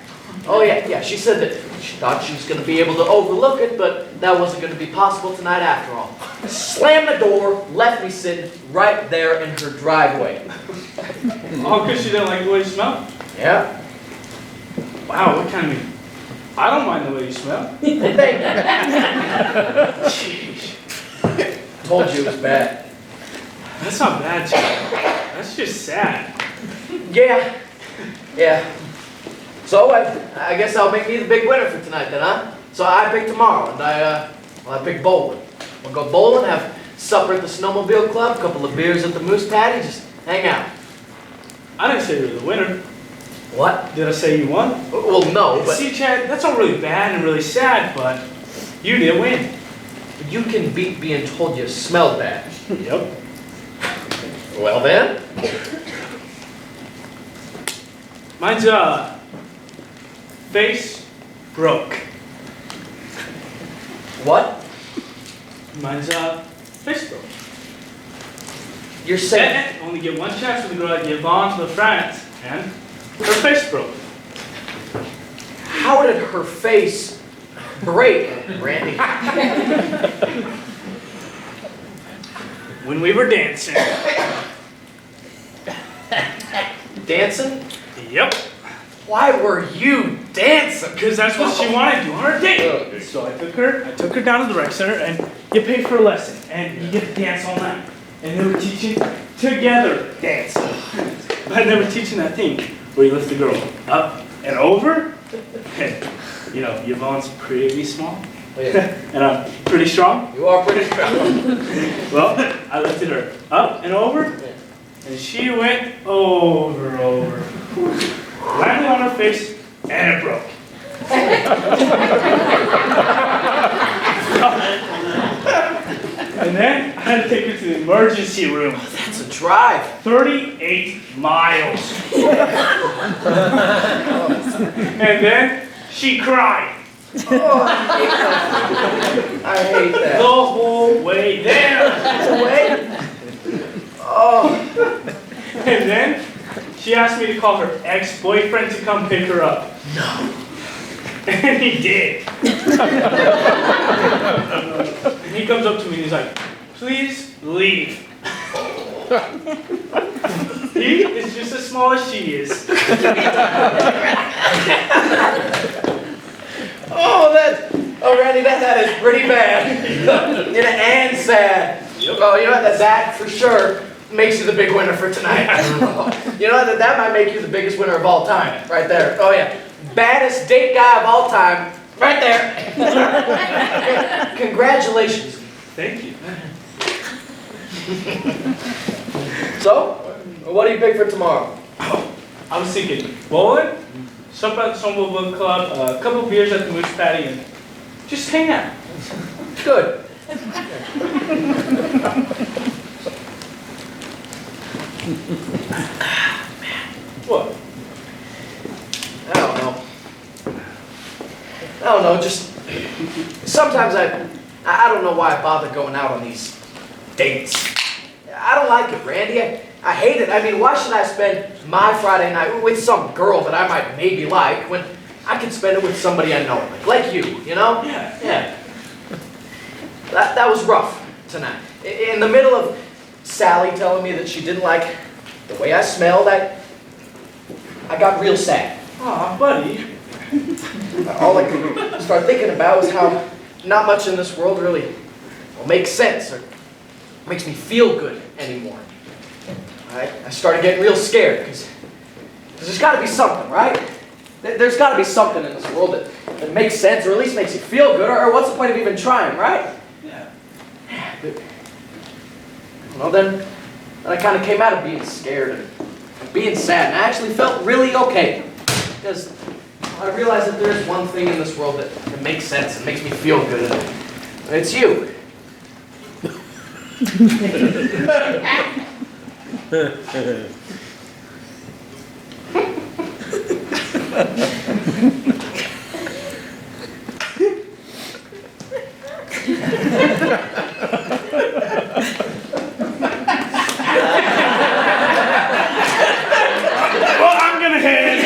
Oh yeah, she said that she thought she was going to be able to overlook it, but that wasn't going to be possible tonight after all. Slammed the door, left me sitting right there in her driveway. All because she didn't like the way you smell? Yeah. Wow, what kind of... I don't mind the way you smell. Thank you. Jeez. Told you it was bad. That's not bad, Chad. That's just sad. Yeah. So I guess I'll make me the big winner for tonight then, huh? So I pick tomorrow, and I pick bowling. We'll go bowling, have supper at the Snowmobile Club, a couple of beers at the Moose Patty, just hang out. I didn't say you were the winner. What? Did I say you won? Well, no, but See, Chad, that's all really bad and really sad, but you did win. you can beat being told you smell bad. Yep. Well then. Mine's, face broke. What? Mine's, face broke. You're saying... And only get one chance with the girl at Yvonne to the France, and her face broke. How did her face break, Randy? When we were dancing. Dancing? Yep. Why were you dancing? Because that's what she wanted to do on her date. So I took her down to the rec center, and you pay for a lesson, and you get to dance all night. And they were teaching together dancing. But they were teaching that thing where you lift the girl up and over. And, you know, Yvonne's pretty small. Oh, yeah. And I'm pretty strong. You are pretty strong. Well, I lifted her up and over, and she went over. Landed on her face, and it broke. And then I had to take her to the emergency room. That's a drive. 38 miles. And then she cried Oh, I hate the that. whole way there. Wait. Oh. And then she asked me to call her ex-boyfriend to come pick her up. No. And he did. And he comes up to me and he's like, please leave. He is just as small as she is. Oh, Randy, that is pretty bad. And sad. Yep. Oh, you know what? That for sure makes you the big winner for tonight. You know what? That might make you the biggest winner of all time. Right there. Oh, yeah. Baddest date guy of all time. Right there. Congratulations. Thank you. So, what do you pick for tomorrow? I was thinking bowling, supper at the Snowmobile Club, a couple of beers at the Moose Patty, and just hang out. Good. What? I don't know, just sometimes I don't know why I bother going out on these dates. I don't like it, Randy. I hate it. I mean, why should I spend my Friday night with some girl that I might maybe like when I can spend it with somebody I know, like you know? Yeah. That was rough tonight. In the middle of Sally telling me that she didn't like the way I smelled, I got real sad. Aw, buddy. All I could start thinking about was how not much in this world really makes sense or makes me feel good anymore. I started getting real scared because there's got to be something, right? There's got to be something in this world that makes sense or at least makes you feel good, or what's the point of even trying, right? Yeah. But, well, then I kind of came out of being scared and being sad, and I actually felt really okay because I realized that there is one thing in this world that makes sense and makes me feel good, and it's you. Well, I'm gonna head.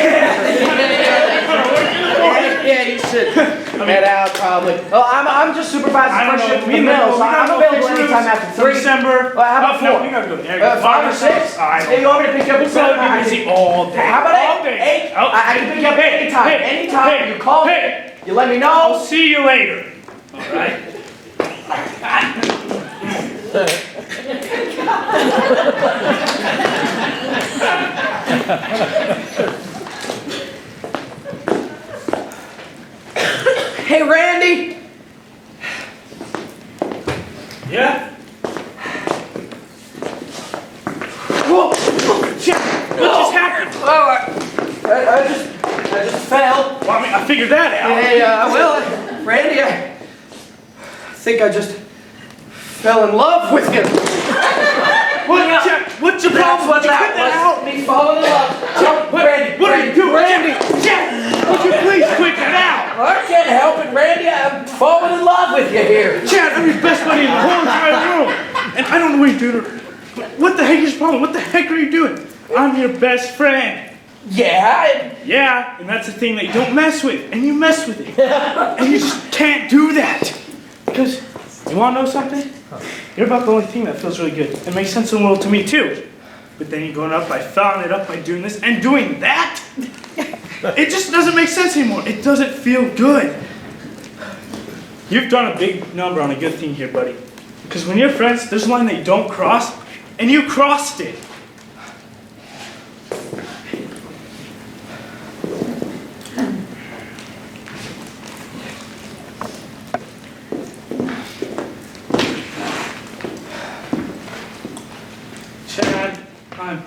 Yeah, you should head out probably. Well, I'm just supervising I don't first know. shift in the mill, so I'm available anytime after 3. December. Well, how about No, 4? we gotta go there. 5 or 6? Hey, you want me to pick you up at We're 7? gonna be busy all day. How about all 8? day? 8? I can pick you up anytime. Anytime. You call me. You let me I'll know. see you later. All right. Hey, Randy. Yeah. Whoa. Shit. What just happened? Oh, I just fell. Well, I mean, I figured that out. Hey, well, Randy, I think I just fell in love with him. What's your That's problem? what Would you that quit that was. Me falling in love. Randy, What are you doing? Randy. Would you please quit that out? I can't help it, Randy. I'm falling in love with you here. Chad, I'm your best buddy in the whole entire room. And I don't know what you're doing. What the heck is your problem? What the heck are you doing? I'm your best friend. Yeah. Yeah, and that's the thing that you don't mess with. And you mess with it. And you just can't do that. Because, you want to know something? You're about the only thing that feels really good. It makes sense in the world to me, too. But then you're going up by following it up by doing this and doing that? It just doesn't make sense anymore. It doesn't feel good. You've done a big number on a good thing here, buddy. Because when you're friends, there's a line that you don't cross, and you crossed it. Chad, I'm...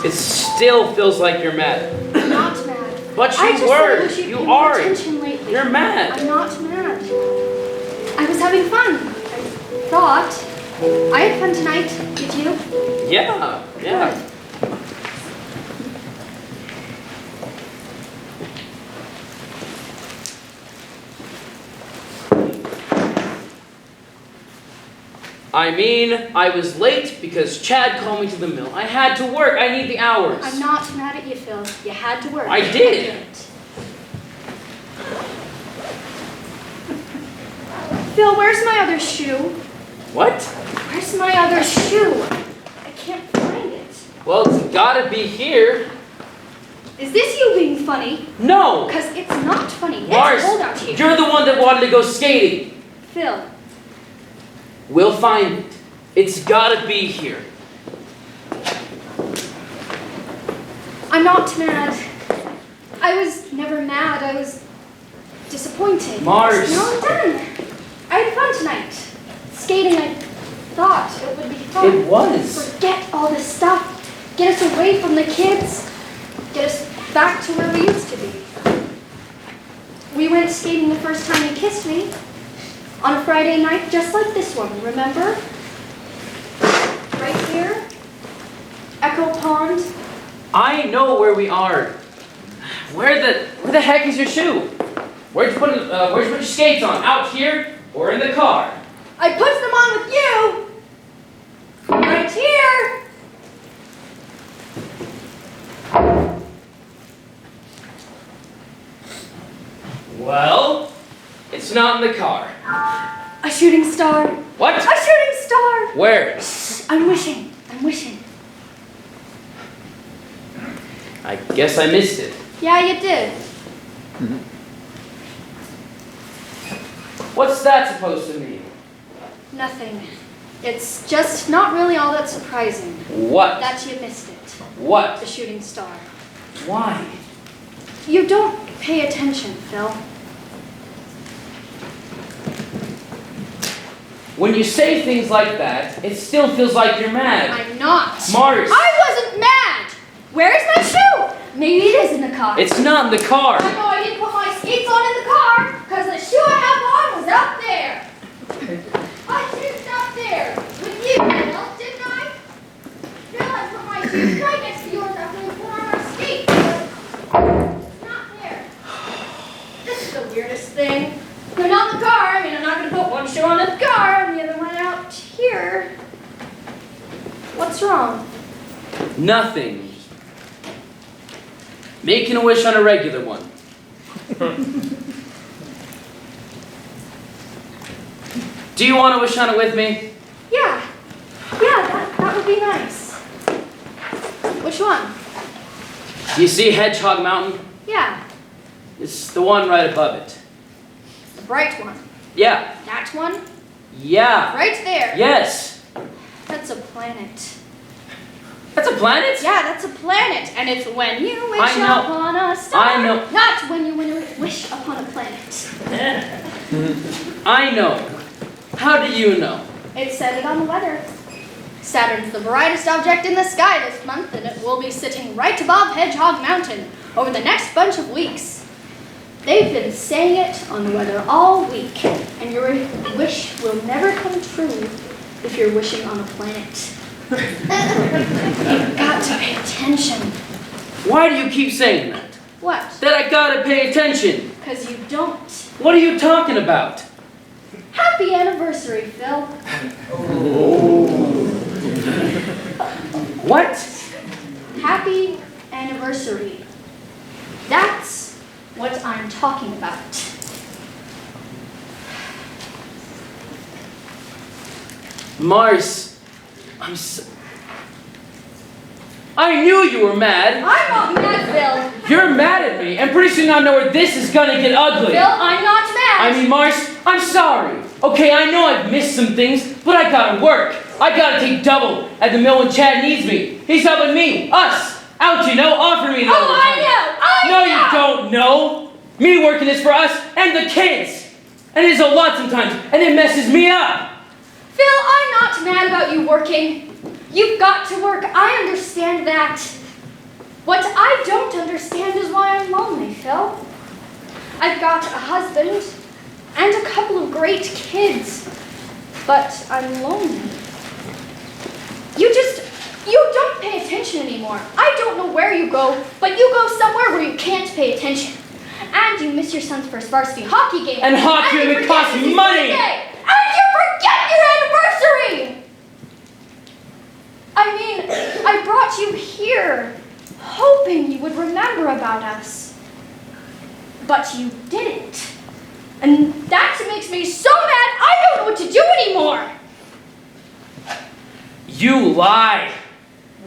It still feels like you're mad. I'm not mad. But I you just were. wanted to You pay more are. attention lately. You're mad. I'm not mad. I was having fun. I thought. I had fun tonight. Did you? Yeah. Good. I mean, I was late because Chad called me to the mill. I had to work. I need the hours. I'm not mad at you, Phil. You had to work. I did. Phil, where's my other shoe? What? Where's my other shoe? I can't find it. Well, it's gotta be here. Is this you being funny? No! Because it's not funny. It's Mars, cold out here. you're the one that wanted to go skating. Phil, We'll find it. It's gotta be here. I'm not mad. I was never mad. I was disappointed. Mars. No, I'm done. I had fun tonight. Skating, I thought it would be fun. It was. Forget all this stuff. Get us away from the kids. Get us back to where we used to be. We went skating the first time you kissed me. On a Friday night just like this one, remember? Right here. Echo Pond. I know where we are. Where the heck is your shoe? Where'd you put your skates on? Out here or in the car? I put them on with you. Right here. Well, it's not in the car. A shooting star. What? A shooting star. Where? I'm wishing. I'm wishing. I guess I missed it. Yeah, you did. What's that supposed to mean? Nothing. It's just not really all that surprising What? that you missed it. What? The shooting star. Why? You don't pay attention, Phil. When you say things like that, it still feels like you're mad. I'm not. Mars. I wasn't mad. Where's my shoe? Maybe it is in the car. It's not in the car. I know I didn't put my skates on in the car because the shoe I have on was up there. I did up there with you, Phil, didn't I? Phil, I put my shoes right next to yours after we put on our skates. But it's not there. This is the weirdest thing. They're not in the car. I mean, I'm not going to put one shoe on in the car and the other one out here. What's wrong? Nothing. Making a wish on a regular one. Do you want to wish on it with me? Yeah. Yeah, that would be nice. Which one? Do you see Hedgehog Mountain? Yeah, It's the one right above it. the bright one. Yeah. That one? Yeah. Right there. Yes. That's a planet. That's a planet? Yeah, that's a planet. And it's when you wish I know. upon a star. I know. Not when you wish upon a planet. I know. How do you know? It said it on the weather. Saturn's the brightest object in the sky this month, and it will be sitting right above Hedgehog Mountain over the next bunch of weeks. They've been saying it on the weather all week, and your wish will never come true if you're wishing on a planet. You've got to pay attention. Why do you keep saying that? What? That I gotta pay attention. Because you don't. What are you talking about? Happy anniversary, Phil. What? Happy anniversary. That's what I'm talking about. Mars, I knew you were mad. I'm not mad, Phil. You're mad at me, and pretty soon I know where this is gonna get ugly. Phil, I'm not mad. I mean, Mars, I'm sorry. Okay, I know I've missed some things, but I gotta work. I gotta take double at the mill when Chad needs me. He's helping me, us, out, you know, offering me the Oh, overtime. I know. No, you don't know. Me working is for us and the kids. And it is a lot sometimes, and it messes me up. Phil, I'm not mad about you working. You've got to work. I understand that. What I don't understand is why I'm lonely, Phil. I've got a husband and a couple of great kids, but I'm lonely. You don't pay attention anymore. I don't know where you go, but you go somewhere where you can't pay attention. And you miss your son's first varsity hockey game. And hockey, you it costs forget his money. birthday. And you forget your anniversary! I mean, I brought you here, hoping you would remember about us. But you didn't. And that makes me so mad, I don't know what to do anymore. You lie.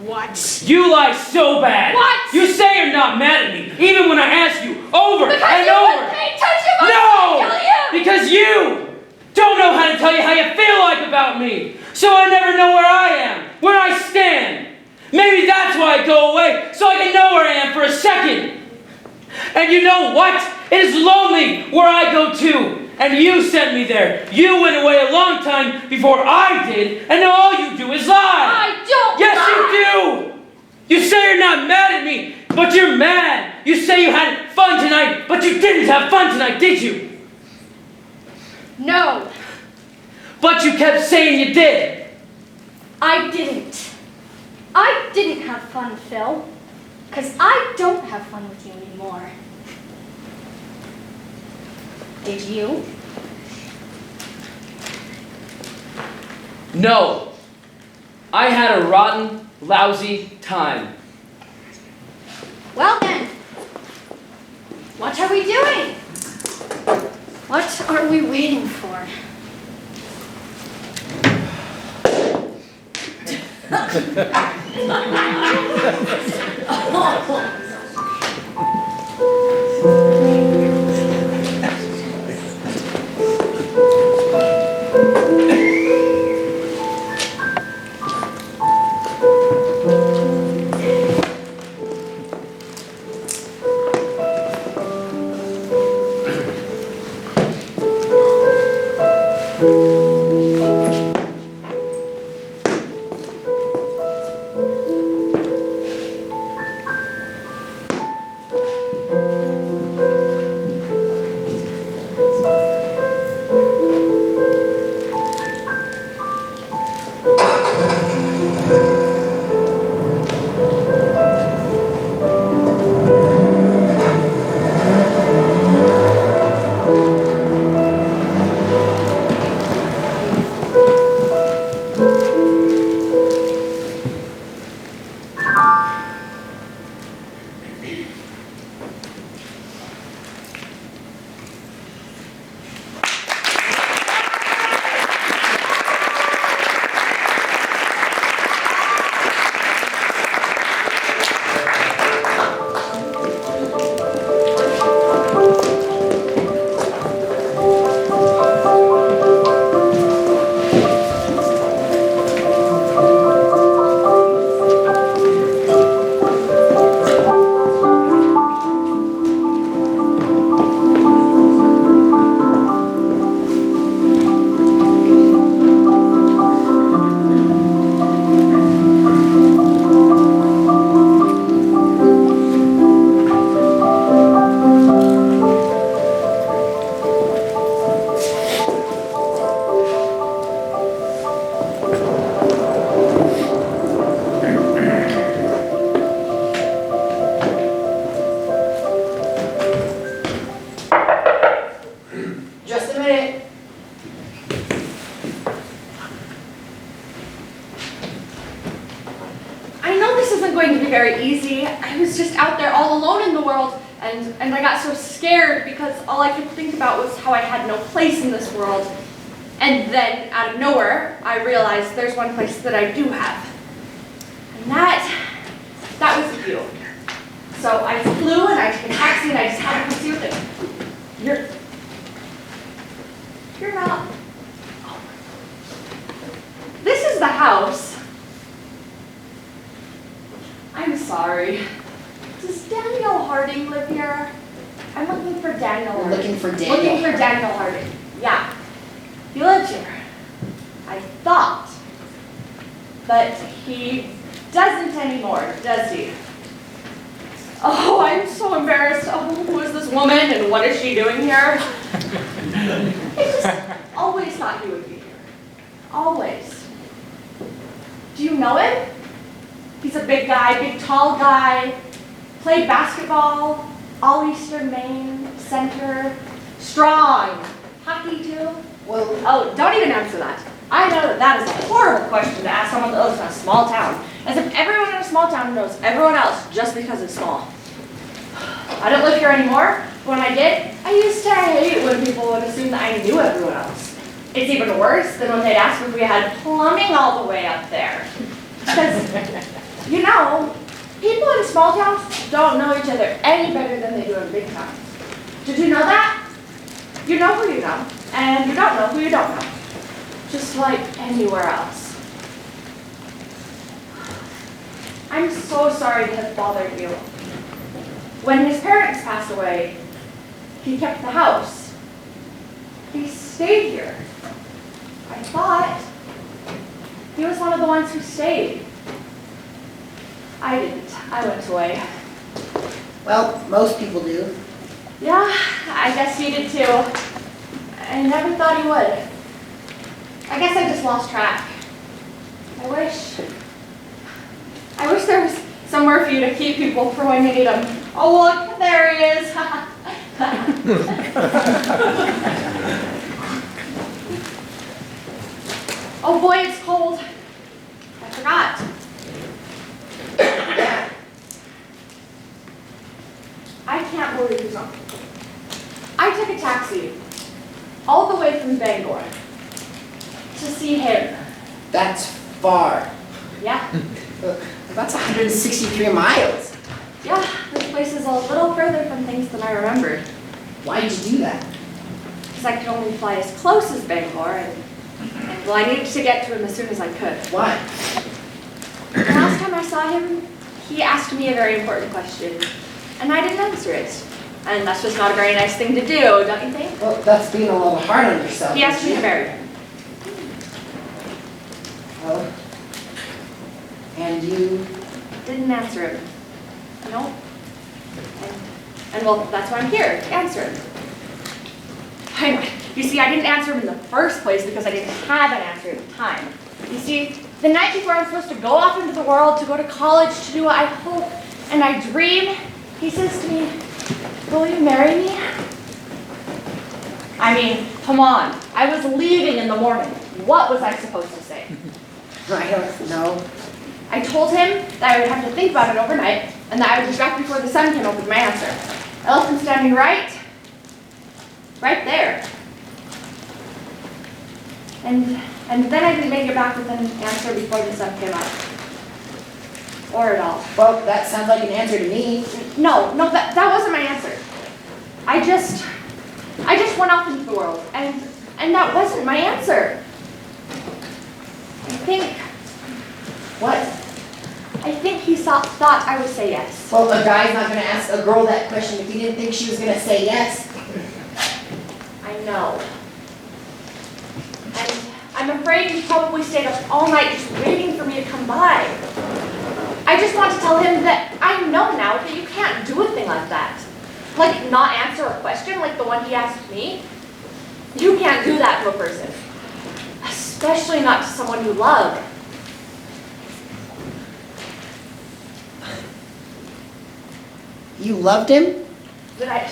What? You lie so bad. What? You say you're not mad at me, even when I ask you over Because and you over. wouldn't pay attention when I No! tell you! Because you don't know how to tell you how you feel like about me. So I never know where I am, where I stand. Maybe that's why I go away, so I can know where I am for a second. And you know what? It is lonely where I go to. And you sent me there. You went away a long time before I did, and now all you do is lie. I don't Yes, lie. you do. You say you're not mad at me, but you're mad. You say you hadn't fun tonight, but you didn't have fun tonight, did you? No, But you kept saying you did. I didn't. I didn't have fun, Phil. Because I don't have fun with you anymore. Did you? No. I had a rotten, lousy time. Well then, what are we doing? What are we waiting for? Just a minute. I know this isn't going to be very easy. I was just out there all alone in the world, and I got so scared because all I could think about was how I had no place in this world. And then, out of nowhere, I realized there's one place that I do have. And that was you. So I flew and I took a taxi and I just had to pursue it. You're not. This is the house. I'm sorry. Does Daniel Harding live here? I'm looking for Daniel Harding. Looking for Daniel Looking for Daniel Harding. Yeah. He lives here. I thought. But he doesn't anymore, does he? Oh, I'm so embarrassed. Oh, who is this woman and what is she doing here? I just always thought he would be here. Always. Do you know him? He's a big guy, big tall guy. Played basketball, all Eastern Maine, center, strong. Hockey too? Well, Oh, don't even answer that. I know that is a horrible question to ask someone that lives in a small town. As if everyone in a small town knows everyone else just because it's small. I don't live here anymore, but when I did, I used to hate when people would assume that I knew everyone else. It's even worse than when they'd ask if we had plumbing all the way up there. Because, you know, people in small towns don't know each other any better than they do in big towns. Did you know that? You know who you know, and you don't know who you don't know. Just like anywhere else. I'm so sorry to have bothered you. When his parents passed away, he kept the house. He stayed here. I thought he was one of the ones who stayed. I didn't. I went away. well, most people do. Yeah, I guess you did too. I never thought he would. I guess I just lost track. I wish there was somewhere for you to keep people for when you need them. Oh, look, there he is. Oh boy, it's cold. I forgot. I can't believe something. I took a taxi all the way from Bangor to see him. That's far. Yeah, That's 163 miles. yeah, this place is a little further from things than I remembered. Why did you do that? Because I could only fly as close as Bangor, and well, I needed to get to him as soon as I could. Why? The last time I saw him, he asked me a very important question, and I didn't answer it. And that's just not a very nice thing to do, don't you think? Well, that's being a little hard on yourself. He asked me to marry him. Well, and you? Didn't answer him. No. And well, that's why I'm here, to answer him. You see, I didn't answer him in the first place because I didn't have an answer at the time. You see, the night before I'm supposed to go off into the world, to go to college, to do what I hope and I dream, he says to me, "Will you marry me?" I mean, come on. I was leaving in the morning. What was I supposed to say? I don't know. I told him that I would have to think about it overnight and that I would be back before the sun came up with my answer. I left him standing right there. And then I didn't make it back with an answer before the sun came up. Or at all. Well, that sounds like an answer to me. No, that wasn't my answer. I just went off into the world, and that wasn't my answer. I think he thought I would say yes. Well, a guy's not going to ask a girl that question if he didn't think she was going to say yes. I know. And I'm afraid he probably stayed up all night just waiting for me to come by. I just want to tell him that I know now that you can't do a thing like that. Like not answer a question like the one he asked me. You can't do that to a person. Especially not to someone you love. You loved him? Did I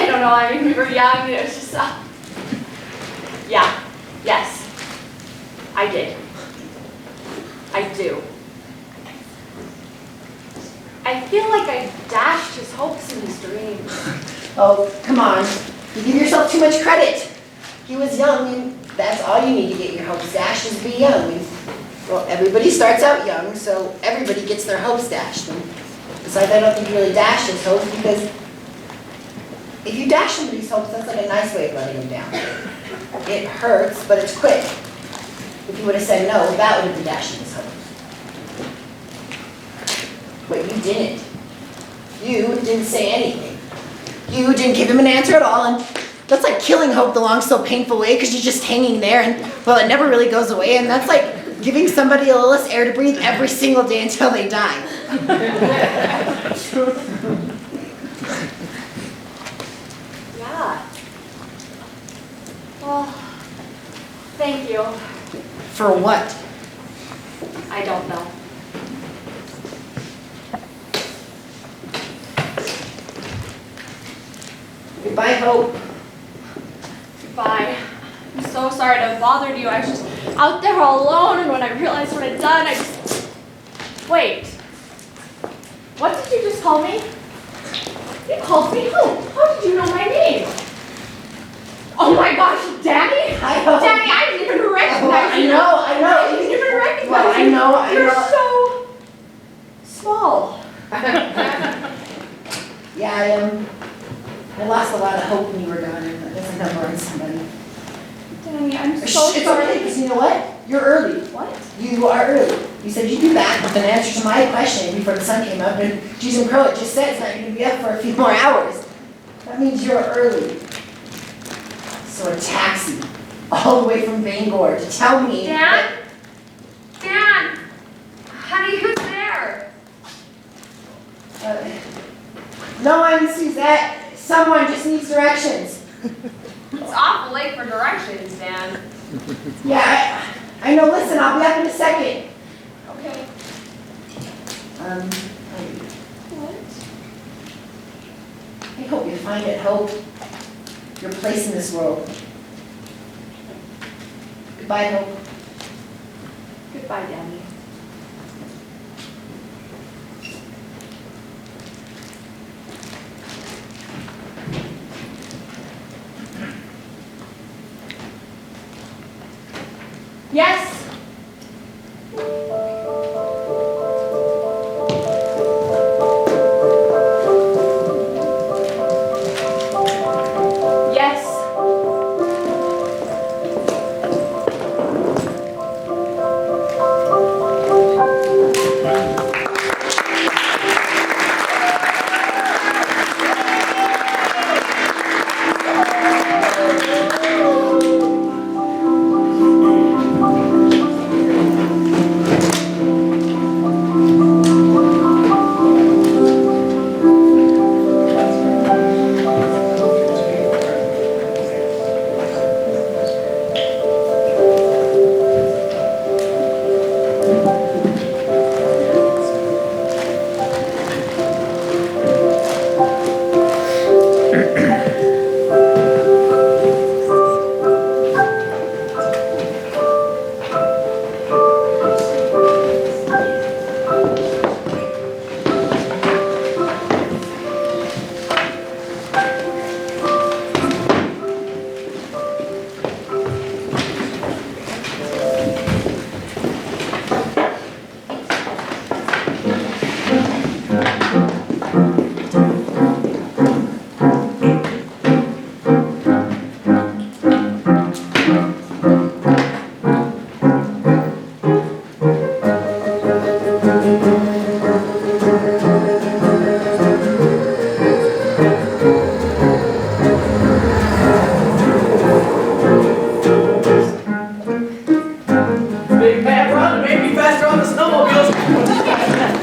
don't know, I mean, we were young, it was just, yes, I did. I do. I feel like I dashed his hopes and his dreams. Oh, come on. You give yourself too much credit. He was young, and that's all you need to get your hopes dashed is be young. And, well, everybody starts out young, so everybody gets their hopes dashed. And besides, I don't think he really dashed his hopes because if you dash somebody's hopes, that's like a nice way of letting them down. It hurts, but it's quick. If you would have said no, that would have been dashing his hopes. But you didn't. You didn't say anything. You didn't give him an answer at all, and that's like killing hope the long, slow, painful way because you're just hanging there, and well, it never really goes away, and that's like giving somebody a little less air to breathe every single day until they die. Yeah. Well, thank you. For what? I don't know. Goodbye, Hope. Goodbye. I'm so sorry to have bothered you. I was just out there all alone, and when I realized what I'd done, I just... Wait. What did you just call me? You called me Hope. How did you know my name? Oh my gosh, Danny? Hi, Hope. Danny, I didn't even recognize you. I know. I didn't even recognize Well, you. I know. You're so small. Yeah, I am. I lost a lot of hope when you were gone. That doesn't number on somebody. Danny, I'm so It's sorry. okay, because you know what? You're early. What? You are early. You said you'd be back with an answer to my question before the sun came up, and Jason Crow just said it's not going to be up for a few more hours. That means you're early. So a taxi, all the way from Bangor to tell me. Dan? Dan! Honey, who's there? No one sees that. Someone just needs directions. It's awful late for directions, Dan. Yeah, I know. Listen, I'll be up in a second. Okay. What? I hope you find it, Hope. Your place in this world. Goodbye, Hope. Goodbye, Daddy. Yes. Yes. Big man run, maybe faster on the snowmobiles.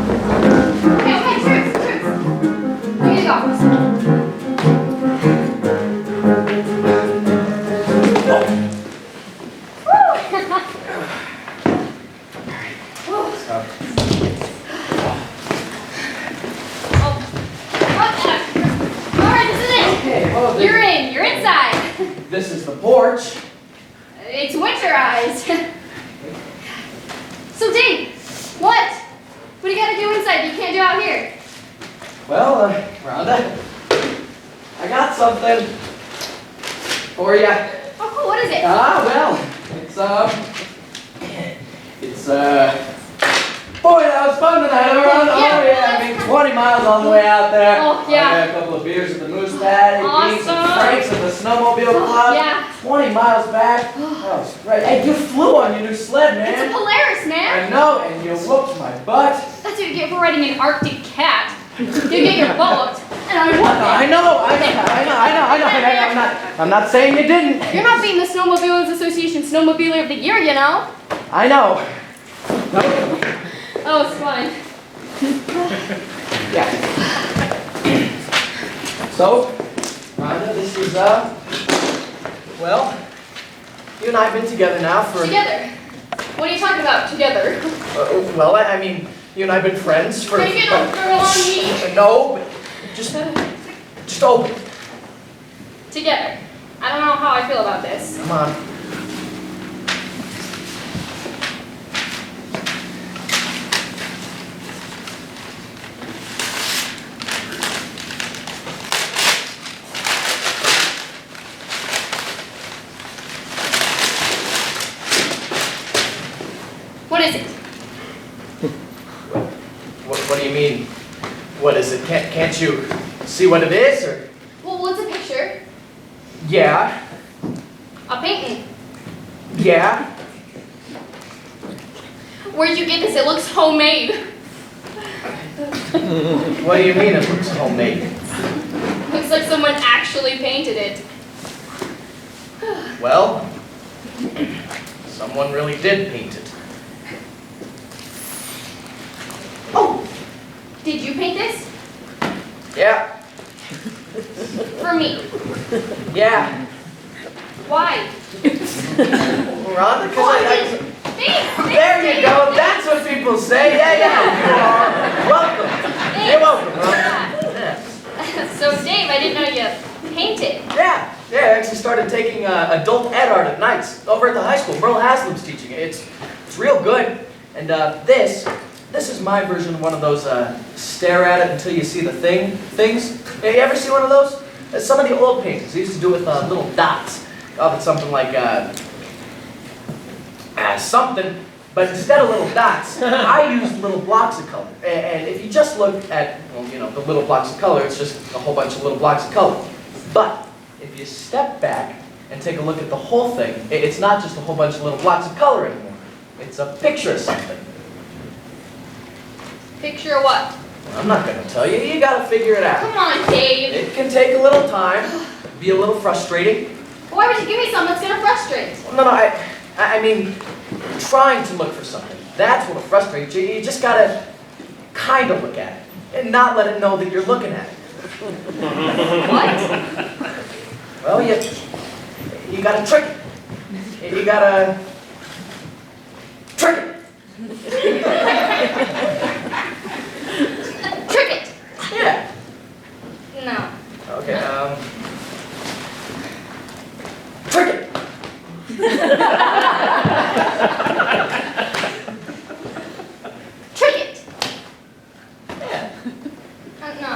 Okay, Truth. Here you go. Alright, this is it. Okay, well, You're inside. this is the porch. It's winterized. So Dave, what? What do you gotta do inside that you can't do out here? Well, Rhonda, I got something for you. Oh cool, what is it? Well, boy, that was fun tonight, huh, Rhonda? Yeah, Oh yeah, I mean, 20 miles all the way out there. Oh, yeah. I got a couple of beers at the Moose Patty, beans and Awesome. Franks at the Snowmobile Club. Yeah. 20 miles back. That was great. Hey, you flew on your new sled, It's a man. Polaris, man. I know, and you whooped my butt. That's what you get for riding an Arctic cat. You get your butt whooped, and I whooped I it. know. I'm not saying you didn't. You're not being the Snowmobilers Association Snowmobiler of the Year, you know. I know. Oh, it's fun. Yeah. So, Rhonda, this is, well, you and I have been together now for... Together. What are you talking about, together? Well, I mean, you and I have been friends for... Taking a girl on me. No, but just open. Together. I don't know how I feel about this. Come on. What is it? What do you mean? What is it? Can't you see what it is, or? Well, what's a picture? Yeah. A painting. Yeah. Where'd you get this? It looks homemade. What do you mean it looks homemade? Looks like someone actually painted it. Well, someone really did paint it. Oh, paint this? Yeah. For me. Yeah. Why? Rhonda, because Thanks. there you go. That's what people say. Yeah. You are welcome. You're welcome, Rhonda. Yeah. So Dave, I didn't know you painted. Yeah, I actually started taking adult ed art at nights over at the high school. Merle Haslam's teaching it. It's real good. And this is my version of one of those stare at it until you see the things. Yeah, you ever see one of those? Some of the old paintings, they used to do with little dots. Called it something like something. But instead of little dots, I used little blocks of color. And if you just look at, well, you know, the little blocks of color, it's just a whole bunch of little blocks of color. But if you step back and take a look at the whole thing, it's not just a whole bunch of little blocks of color anymore. It's a picture of something. Picture of what? I'm not going to tell you. You got to figure it out. Come on, Dave. It can take a little time, be a little frustrating. Why would you give me something that's gonna frustrate? No, I mean, trying to look for something. That's what frustrates you. You just got to kind of look at it and not let it know that you're looking at it. What? Well, you gotta trick it. You gotta trick it. Trick it. Yeah. No. Okay, trick it. Trick it. Yeah. No.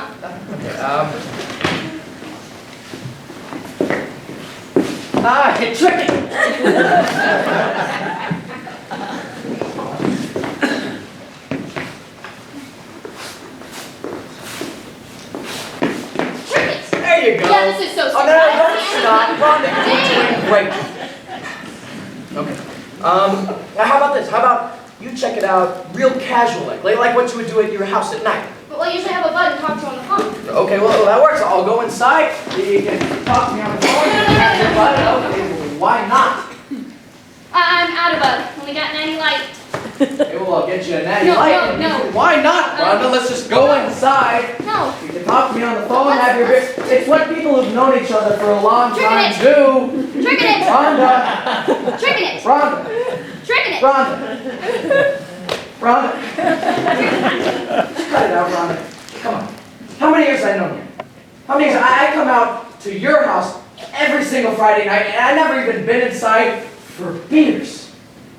Okay, trick it. Trick it. There you go. Yeah, this is so Oh, stupid. no, I don't don't see stop. anything. Rhonda, you're doing great. Okay. Now how about this? How about you check it out real casual, like what you would do at your house at night? Well, I usually have a button to talk to on the phone. Okay, well, that works. I'll go inside. You can talk to me on the phone. Okay, why not? I'm out of bud. Only got 90 light. Okay, well, I'll get you a natty No, light. no. Why not, Rhonda? Let's just go inside. No. You can talk to me on the phone, have your beer. It's what people who've known each other for a long time do. Tricking it. Rhonda. Tricking it. Rhonda. Tricking it. Rhonda. Rhonda. Cut it out, Rhonda. Come on. How many years I've known you? How many years? I come out to your house every single Friday night, and I've never even been inside for beers.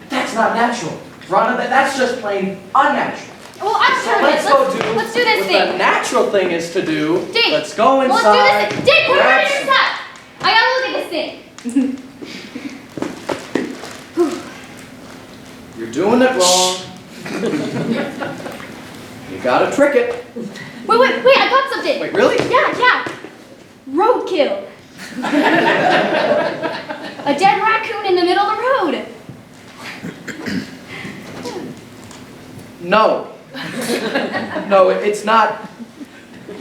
That's not natural. Rhonda, that's just plain unnatural. Well, I'm So sure let's it is. go do Let's do this what thing. the natural thing is to do. Dave, Let's go inside. Well, let's do this thing. Dave, put it grab right in your some- side. I gotta look at this thing. You're doing it wrong. You gotta trick it. Wait, I got something. Wait, really? Yeah. Roadkill. A dead raccoon in the middle of the road. No. No, it's not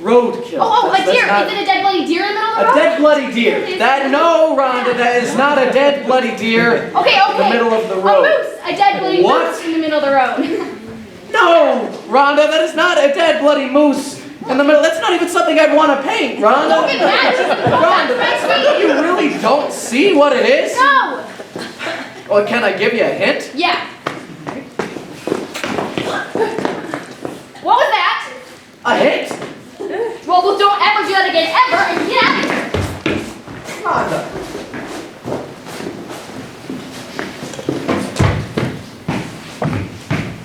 roadkill. Oh, a That's deer. not- Is it a dead bloody deer in the middle of the A road? dead bloody deer. No, Rhonda, that is not a dead bloody deer Okay. in the middle of the A road. moose. A dead bloody What? moose in the middle of the road. No, Rhonda, that is not a dead bloody moose in the middle. That's not even something I'd want to paint, Rhonda. Don't get mad. Rhonda, you really don't see what it is? No. Well, can I give you a hint? Yeah. What was that? A hint? Well, don't ever do that again, ever, and get out of here. Rhonda.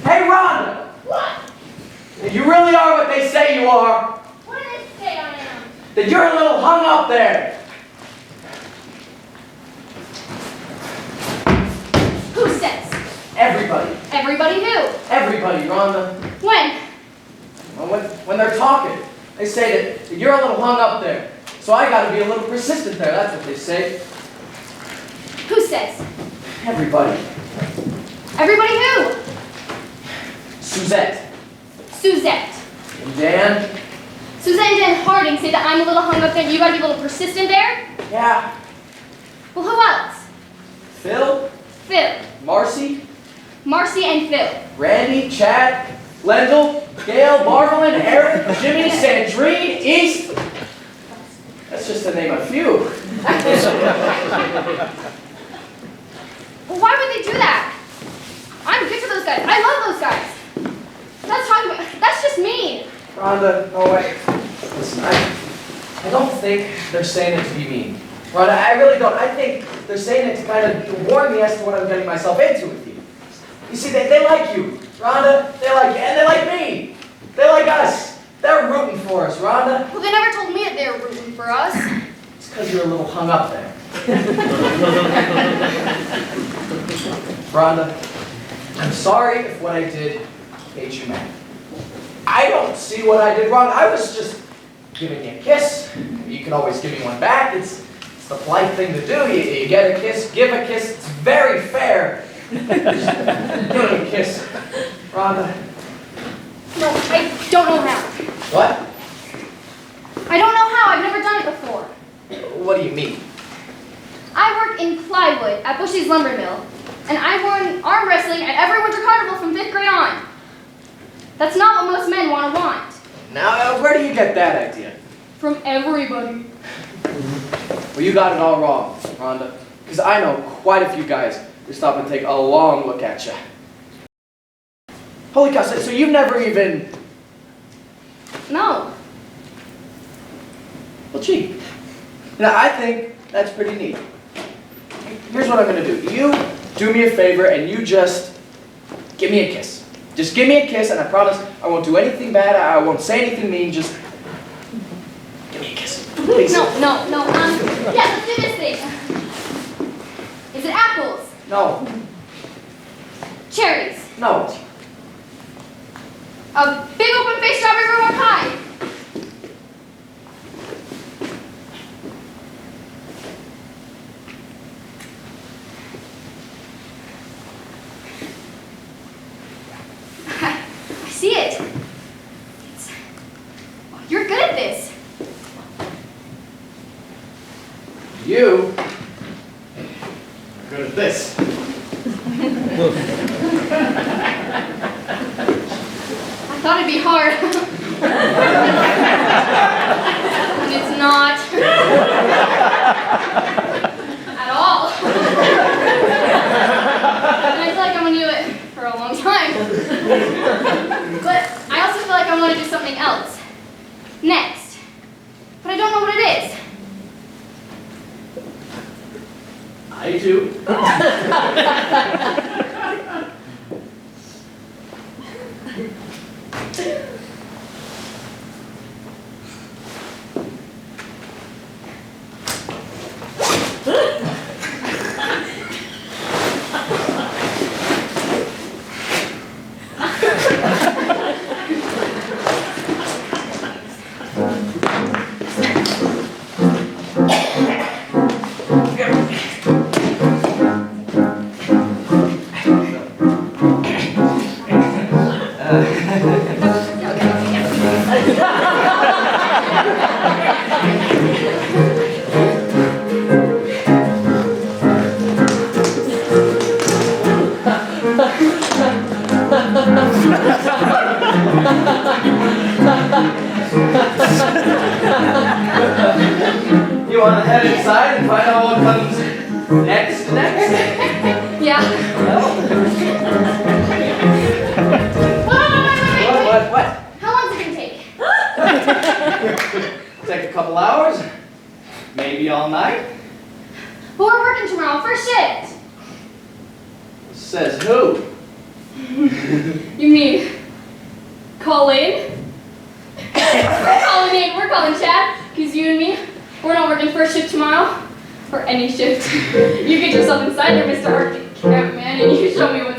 Hey, Rhonda! What? You really are what they say you are. What did they say I am? That you're a little hung up there. Who says? Everybody. Everybody who? Everybody, Rhonda. When? When they're talking, they say that you're a little hung up there. So I gotta be a little persistent there. That's what they say. Who says? Everybody. Everybody who? Suzette. Suzette. And Dan. Suzette and Dan Harding say that I'm a little hung up there. You gotta be a little persistent there. Yeah. Well, who else? Phil. Phil. Marcy. Marcy and Phil. Randy. Chad. Lendl. Gail, Marvelyn, Eric, Jimmy, Sandrine, East. That's just to name a few. Well, why would they do that? I'm good for those guys. I love those guys. That's just mean. Rhonda, no way. Listen, I don't think they're saying it to be mean. Rhonda, I really don't. I think they're saying it to kind of warn me as to what I'm getting myself into with you. You see, they like you. Rhonda, they like you, and they like me. They like us. They're rooting for us, Rhonda. Well, they never told me that they were rooting for us. It's because you're a little hung up there. Rhonda, I'm sorry if what I did made you mad. I don't see what I did wrong. I was just giving you a kiss. You can always give me one back. It's the polite thing to do. You get a kiss, give a kiss. It's very fair. Just give me a kiss. Rhonda. No, I don't know how. What? I don't know how. I've never done it before. What do you mean? I work in plywood at Bushy's Lumber Mill, and I won arm wrestling at every winter carnival from 5th grade on. That's not what most men want to want. Now, where do you get that idea? From everybody. Well, you got it all wrong, Rhonda. Because I know quite a few guys who stop and take a long look at you. Holy cow, so you've never even... No. Well, gee. Now, I think that's pretty neat. Here's what I'm going to do. You do me a favor and you just give me a kiss. Just give me a kiss and I promise I won't do anything bad. I won't say anything mean. Just give me a kiss. Please. No. Yeah, let's do this thing. Is it apples? No. Cherries? No. A big open-faced strawberry rhubarb pie? I see it. You're good at this. You are good at this. I thought it'd be hard. And it's not. At all. And I feel like I'm gonna do it for a long time. But I also feel like I want to do something else. Next. But I don't know what it is. I do. You want to head inside and find out what comes next? Yeah. What? How long is it gonna take? Take a couple hours? Maybe all night? Well, we're working tomorrow, first shift. Says who? You mean Colin? We're calling Chad, because you and me, we're not working first shift tomorrow, or any shift. You get yourself inside there, Mr. Arctic Cat Man, and you show me what